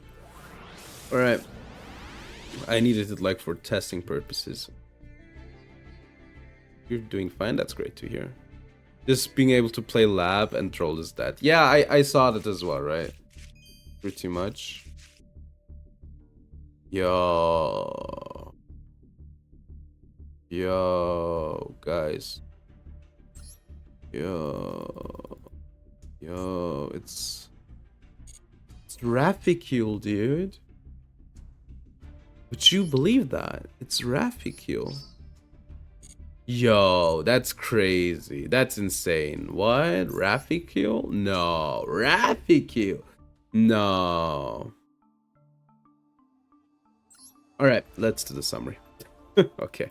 All right. I needed it like for testing purposes. You're doing fine, that's great to hear. Just being able to play lab and troll is that. Yeah, I saw that as well, right? Pretty much. Yo, guys. Yo, it's Rafficule, dude. Would you believe that? It's Rafficule. Yo, that's crazy. That's insane. What? Rafficule? No. Rafficule. No. Alright, let's do the summary. Okay.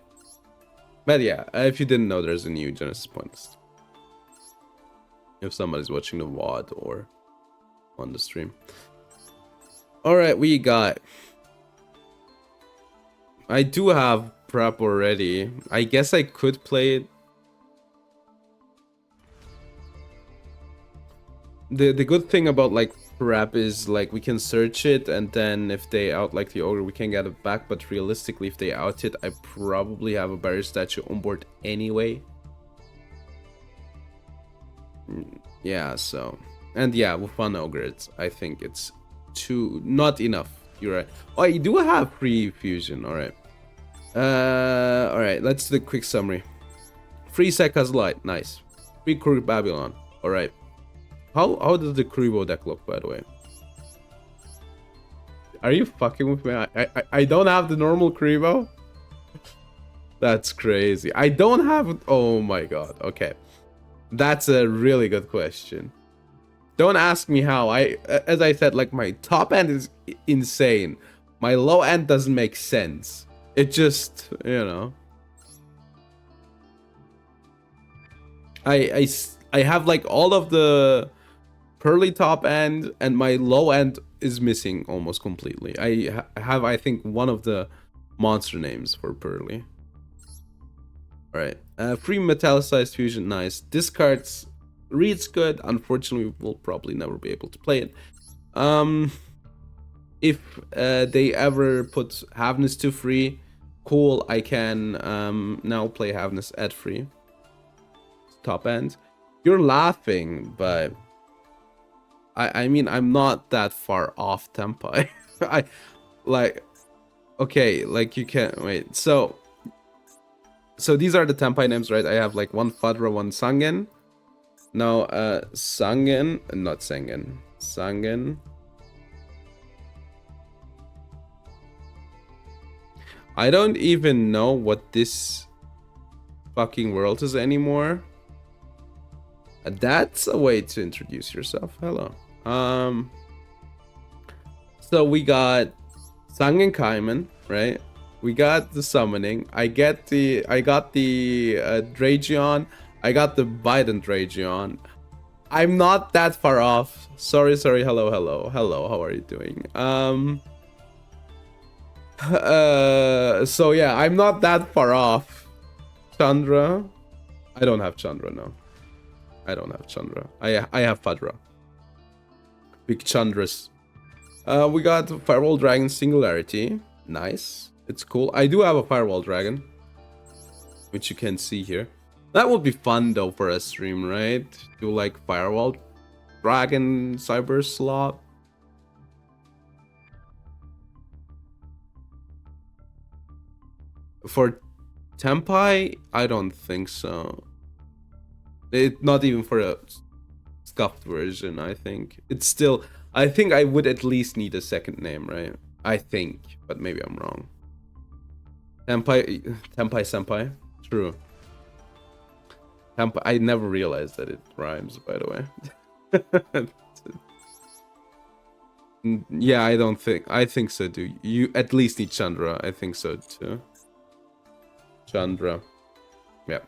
But yeah, if you didn't know, there's a new Genesis point list. If somebody's watching the VOD or on the stream. Alright, we got... I do have prep already. I guess I could play it. The good thing about like prep is like we can search it, and then if they out like the ogre, we can get it back. But realistically, if they out it, I probably have a barrier statue on board anyway. Yeah, so, and yeah, with one ogre, I think it's not enough. You're right. Oh, you do have free fusion. All right. All right. Let's do the quick summary. Free Sekka's Light. Nice. Free Kuruk Babylon. All right. How does the Kuribo deck look, by the way? Are you fucking with me? I don't have the normal Kuribo. That's crazy. I don't have. Oh my god. Okay. That's a really good question. Don't ask me how. As I said, like my top end is insane. My low end doesn't make sense. It just, you know. I have like all of the Pearly top end, and my low end is missing almost completely. I have, I think, one of the monster names for Pearly. Alright. Free metallicized fusion, nice. Discards reads good. Unfortunately, we'll probably never be able to play it. If they ever put Havness to free, cool. I can now play Havness at free. Top end. You're laughing, but I mean, I'm not that far off Tempai. I like, okay, like you can't wait. So these are the Tempai names, right? I have like one Fadra, one Sangen. Now, Sangen, not Sengen, Sangen. I don't even know what this fucking world is anymore. That's a way to introduce yourself. Hello. So we got Sangen Kaiman, right? We got the summoning. I got the Dragion. I got the Biden Dragion. I'm not that far off. Sorry. Hello. How are you doing? So yeah, I'm not that far off. Chandra. I don't have Chandra, no. I don't have Chandra. I have Fadra. Big Chandras. We got Firewall Dragon Singularity. Nice. It's cool. I do have a Firewall Dragon, which you can see here. That would be fun though for a stream, right? Do like Firewall Dragon Cyber slot. For Tempai, I don't think so. Not even for a scuffed version, I think. It's still... I think I would at least need a second name, right? I think, but maybe I'm wrong. Tempai Senpai? True. Tempai, I never realized that it rhymes, by the way. Yeah, I think so, too. You at least need Chandra. I think so, too. Chandra. Yeah.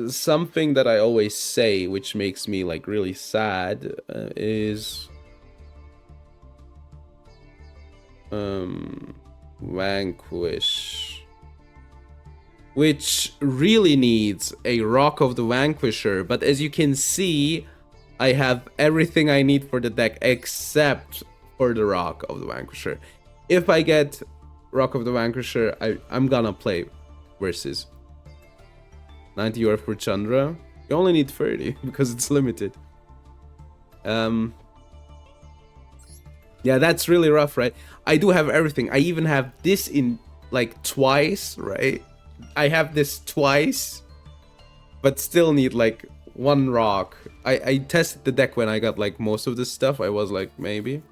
Something that I always say, which makes me like really sad, is Vanquish, which really needs a Rock of the Vanquisher, but as you can see, I have everything I need for the deck except for the Rock of the Vanquisher. if I get Rock of the Vanquisher, I'm gonna play versus 90 euro for Chandra. You only need 30 because it's limited. Yeah, that's really rough, right? I do have everything. I even have this in like twice, right? I have this twice, but still need like one rock. I tested the deck when I got like most of this stuff. I was like, maybe.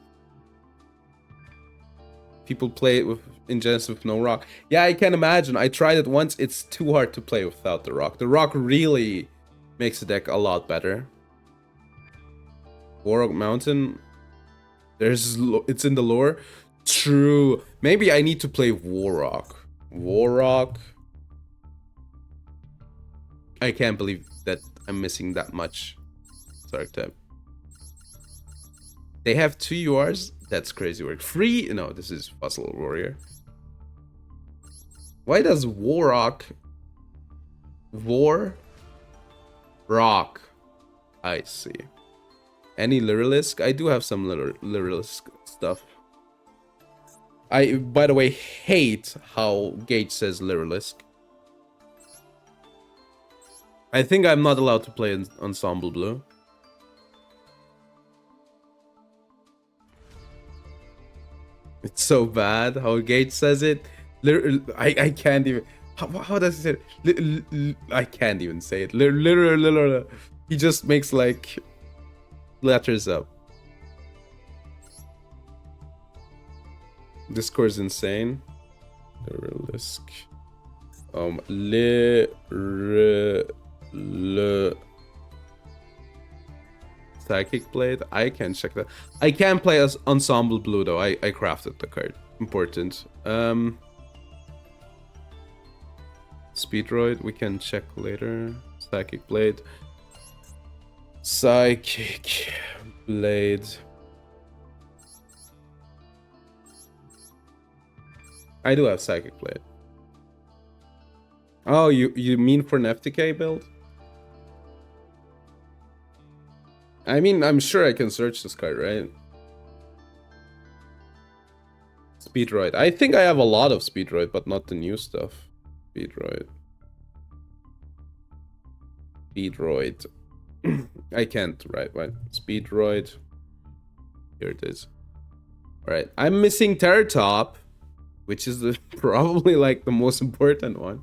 People play it with in Genesis with no rock. Yeah, I can imagine. I tried it once. It's too hard to play without the rock. The rock really makes the deck a lot better. Warrock Mountain. It's in the lore. True. Maybe I need to play Warrock. Warrock. I can't believe that I'm missing that much archetype. They have 2 URs? That's crazy work. 3? No, this is Fossil Warrior. Why does Warrock... Rock. I see. Any Lyrilisk? I do have some Lyrilisk stuff. I, by the way, hate how Gage says Lyrilisk. I think I'm not allowed to play Ensemble Blue. It's so bad how Gage says it. I can't even... How does he say it? I can't even say it. Literally. He just makes like... letters up. Discord's insane. Lyrilisk. Psychic Blade. I can check that. I can play as Ensemble Blue though. I crafted the card. Important. Speedroid. We can check later. Psychic Blade. Psychic Blade. I do have Psychic Blade. Oh, you mean for an FTK build? I mean, I'm sure I can search this card, right? Speedroid. I think I have a lot of Speedroid, but not the new stuff. Speedroid. Speedroid. I can't write, right? Speedroid. Here it is. Alright, I'm missing Terratop, which is probably like the most important one.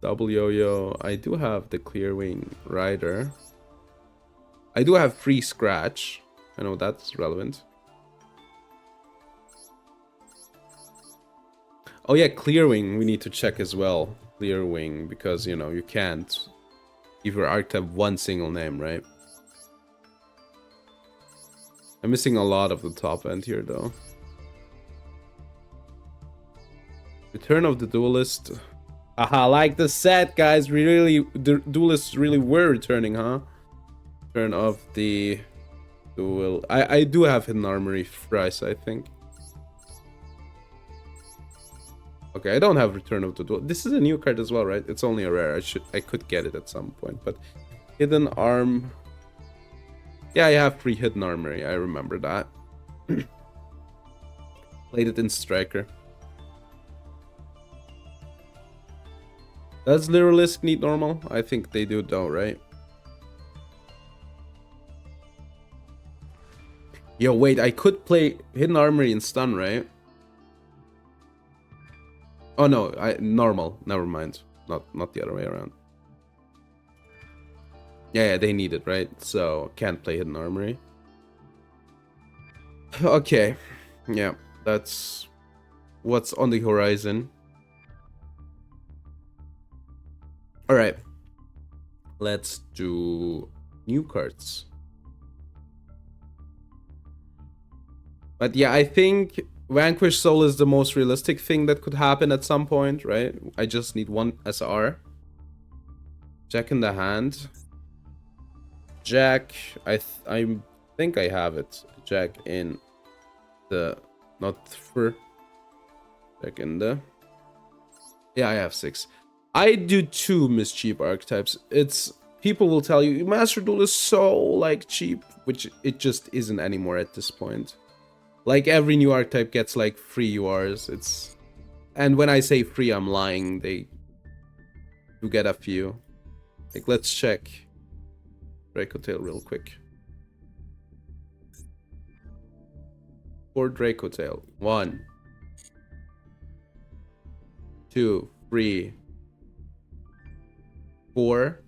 Double Yo-Yo. I do have the Clearwing Rider. I do have free Scratch. I know that's relevant. Oh yeah, Clearwing we need to check as well. Clearwing, because you know you can't give your archetype one single name, right? I'm missing a lot of the top end here though. Return of the Duelist. Aha, like the set, guys. The Duelists really were returning, huh? Return of the Duel. I do have Hidden Armory price, I think. Okay, I don't have Return of the Duel. This is a new card as well, right? It's only a rare. I could get it at some point, but Hidden Arm. Yeah, I have free Hidden Armory. I remember that. Played it in Striker. Does Lyrilisk need normal? I think they do though, right? Yo, wait, I could play Hidden Armory in stun, right? Oh no, normal. Never mind. Not the other way around. Yeah, they need it, right? So can't play Hidden Armory. Okay. Yeah, that's what's on the horizon. Alright. Let's do new cards. But yeah, I think Vanquish Soul is the most realistic thing that could happen at some point, right? I just need one SR. Jack in the hand. Jack, I think I have it. Jack in the, not for, Jack in the, yeah, I have 6. I do 2 Mischief archetypes. It's, people will tell you, Master Duel is so, like, cheap, which it just isn't anymore at this point. Like every new archetype gets like free URs. And when I say free, I'm lying. They do get a few. Like, let's check Draco Tail real quick. For Draco Tail. 1, 2, 3, 4.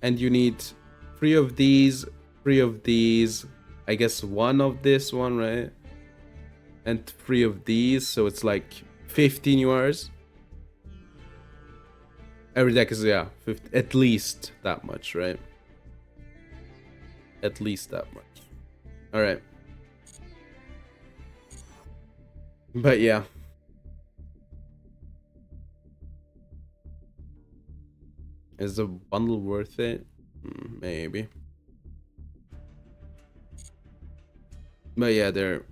And you need 3 of these, 3 of these. I guess 1 of this one, right? And 3 of these. So it's like 15 URs. Every deck is, yeah, 50, at least that much, right? At least that much. Alright. But yeah. Is the bundle worth it? Maybe. But yeah, they're...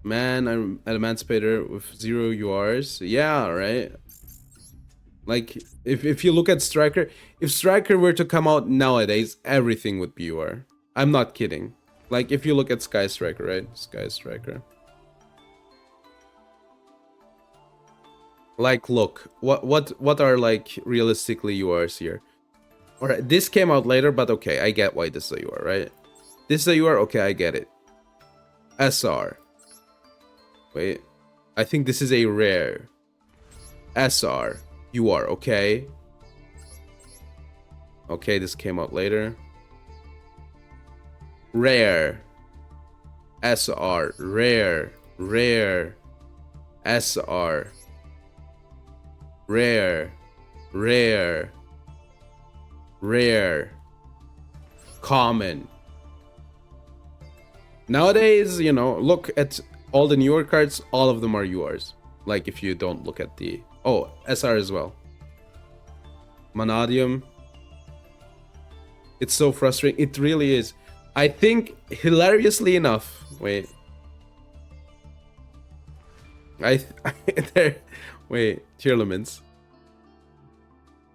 Man, I'm an Emancipator with 0 URs. Yeah, right? Like, if you look at Striker, if Striker were to come out nowadays, everything would be UR. I'm not kidding. Like, if you look at Sky Striker, right? Sky Striker. Like, look, what are like realistically URs here? Alright, this came out later, but okay, I get why this is a UR, right? This is a UR, okay, I get it. SR. Wait, I think this is a rare. SR. UR, okay. Okay, this came out later. Rare. SR. Rare. Rare. SR. Rare. Rare. Rare. Common. Nowadays, you know, look at all the newer cards, all of them are URs. Like, if you don't look at the... Oh, SR as well. Monadium. It's so frustrating. It really is. I think, hilariously enough... Wait. Wait, tier limits.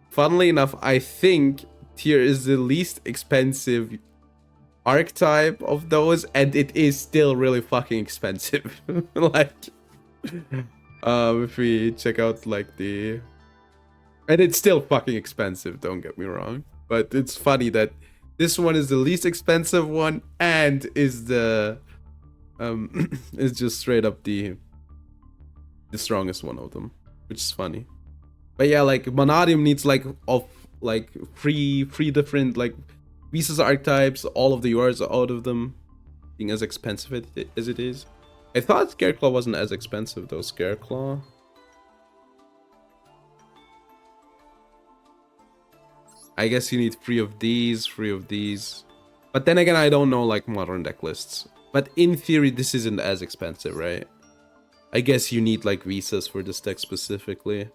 Funnily enough, I think tier is the least expensive archetype of those, and it is still really fucking expensive. Like, if we check out like the... And it's still fucking expensive, don't get me wrong. But it's funny that this one is the least expensive one and is the... is just straight up the strongest one of them, which is funny. But yeah, like Monadium needs like three different like Visas archetypes, all of the URs out of them being as expensive as it is. I thought Scareclaw wasn't as expensive though. Scareclaw. I guess you need 3 of these, 3 of these. But then again, I don't know like modern deck lists. But in theory, this isn't as expensive, right? I guess you need like Visas for this deck specifically.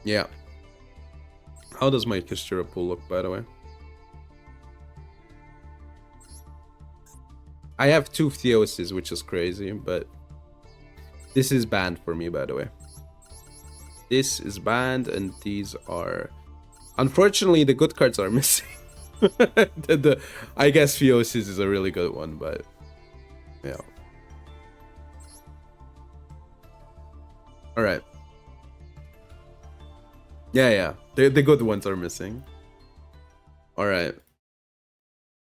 Yeah. How does my Kishira pool look, by the way? I have 2 Theoses, which is crazy, but this is banned for me, by the way. This is banned, and these are... Unfortunately, the good cards are missing. I guess Theosis is a really good one, but... Yeah. Alright. Yeah. The good ones are missing. Alright.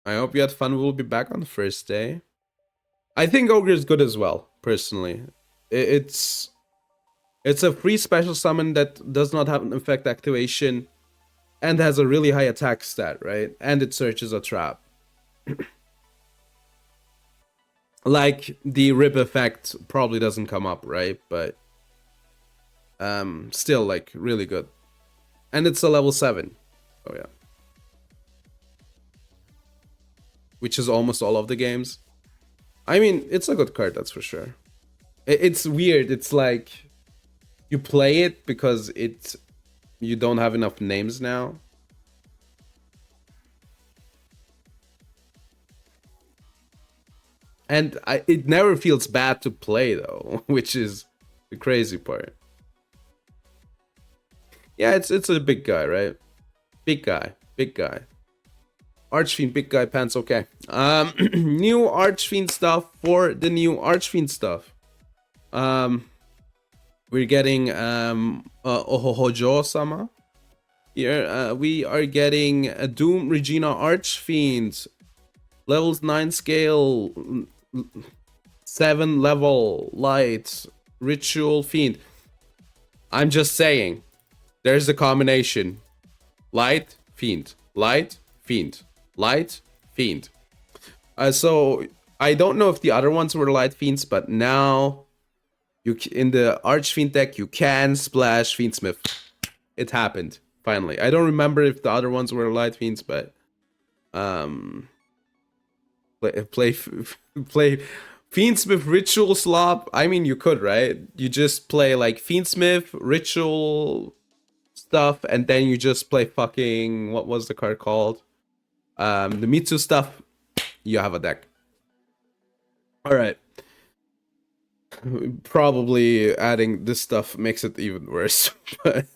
I hope you had fun. We'll be back on the first day. I think Ogre is good as well, personally. It's a free special summon that does not have an effect activation and has a really high attack stat, right? And it searches a trap. Like, the rip effect probably doesn't come up, right? But still, like, really good. And it's a level 7. Oh yeah. Which is almost all of the games. I mean, it's a good card, that's for sure. It's weird. It's like you play it because you don't have enough names now. And it never feels bad to play though, which is the crazy part. Yeah, it's a big guy, right? Big guy. Archfiend, big guy pants, okay. New Archfiend stuff for the new Archfiend stuff. We're getting Ohohojo-sama. Here, we are getting a Doom Regina Archfiend. Levels 9 scale, 7 level, light, ritual fiend. I'm just saying, there's a combination. Light, fiend, light, fiend, light, fiend. So I don't know if the other ones were light fiends, but now in the Archfiend deck you can splash Fiendsmith. It happened finally. I don't remember if the other ones were light fiends, but play Fiendsmith Ritual Slop. I mean, you could, right? You just play like Fiendsmith Ritual stuff, and then you just play fucking, what was the card called? The Mitsu stuff. You have a deck. All right. Probably adding this stuff makes it even worse. But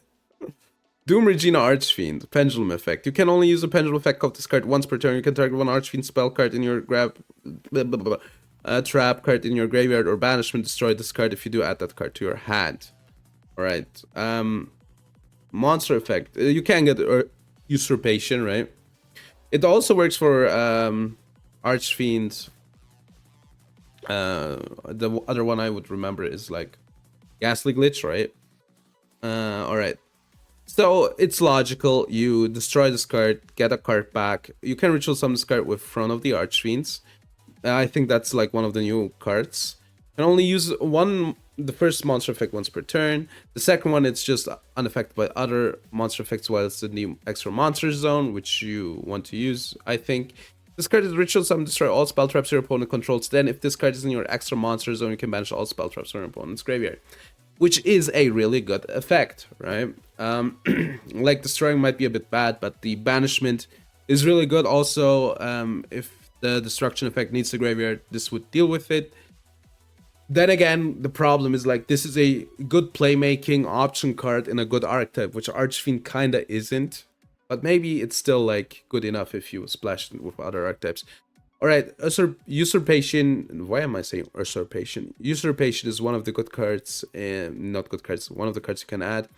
Doom Regina Archfiend, Pendulum Effect. You can only use a Pendulum Effect of this card once per turn. You can target one Archfiend spell card in your trap card in your graveyard or banishment. Destroy this card. If you do, add that card to your hand. Alright. Monster Effect. You can get Usurpation, right? It also works for Archfiend. The other one I would remember is like Ghastly Glitch, right? Alright. So it's logical. You destroy this card, get a card back. You can ritual summon this card with Front of the Archfiends. I think that's like one of the new cards. And only use the first monster effect once per turn. The second one, it's just unaffected by other monster effects while it's in the extra monster zone, which you want to use, I think. This card is ritual summon, destroy all spell traps your opponent controls. Then if this card is in your extra monster zone, you can banish all spell traps from your opponent's graveyard. Which is a really good effect, right? Like destroying might be a bit bad, but the banishment is really good. Also, if the destruction effect needs the graveyard, this would deal with it. Then again, the problem is like this is a good playmaking option card in a good archetype, which Archfiend kinda isn't. But maybe it's still like good enough if you splash it with other archetypes. Alright, Usurpation. Why am I saying Usurpation? Usurpation is one of the good cards, not good cards, one of the cards you can add.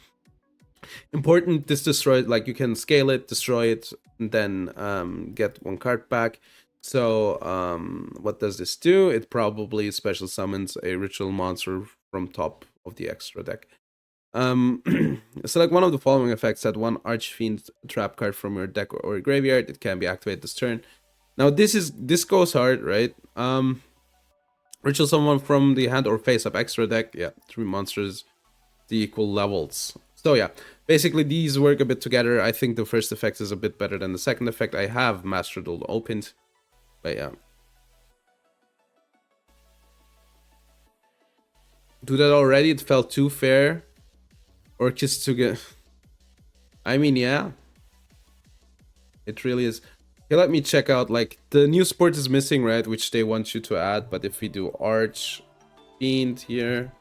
Important, this destroy, like you can scale it, destroy it, and then get one card back. So what does this do? It probably special summons a ritual monster from top of the extra deck. Select one of the following effects. Add one Archfiend trap card from your deck or graveyard. It can be activated this turn. Now this goes hard, right? Ritual someone from the hand or face up extra deck. Yeah, 3 monsters, the equal levels. So yeah, basically these work a bit together. I think the first effect is a bit better than the second effect. I have Master Duel opened, but yeah. Do that already? It felt too fair. Orchis to get. I mean, yeah. It really is. Okay, let me check out, like, the new sport is missing, right? Which they want you to add, but if we do Archfiend here,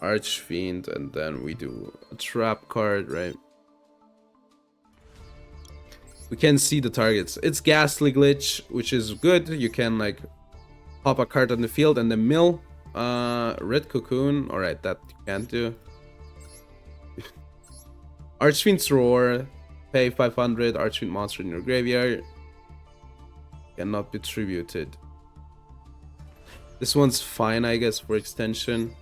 Archfiend, and then we do a trap card, right? We can see the targets. It's Ghastly Glitch, which is good. You can, like, pop a card on the field and then mill. Red Cocoon, alright, that you can't do. Archfiend's Roar. Pay 500, Archfiend monster in your graveyard. Cannot be tributed. This one's fine, I guess, for extension.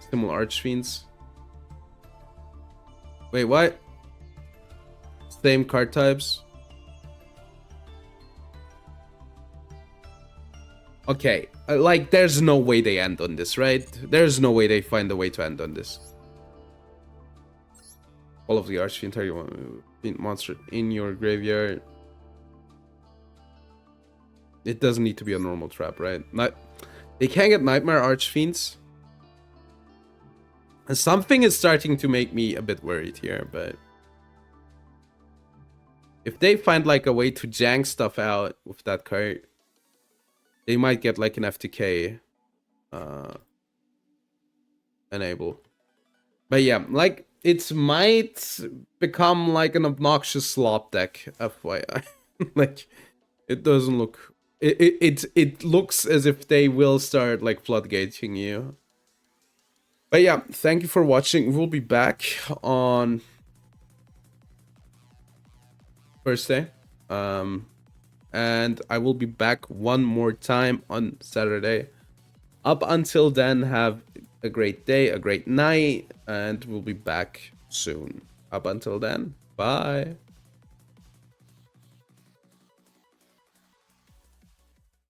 Similar Archfiends. Wait, what? Same card types? Okay, like, there's no way they end on this, right? There's no way they find a way to end on this. All of the Archfiend target monster in your graveyard. It doesn't need to be a normal trap, right? They can get Nightmare Archfiends. And something is starting to make me a bit worried here, but if they find like a way to jank stuff out with that card, they might get like an FTK enable. But yeah, like it might become like an obnoxious slop deck, FYI. Like, it doesn't look. It looks as if they will start like floodgating you. But yeah, thank you for watching. We'll be back on Thursday. And I will be back one more time on Saturday. Up until then, have a great day, a great night, and we'll be back soon. Up until then, bye.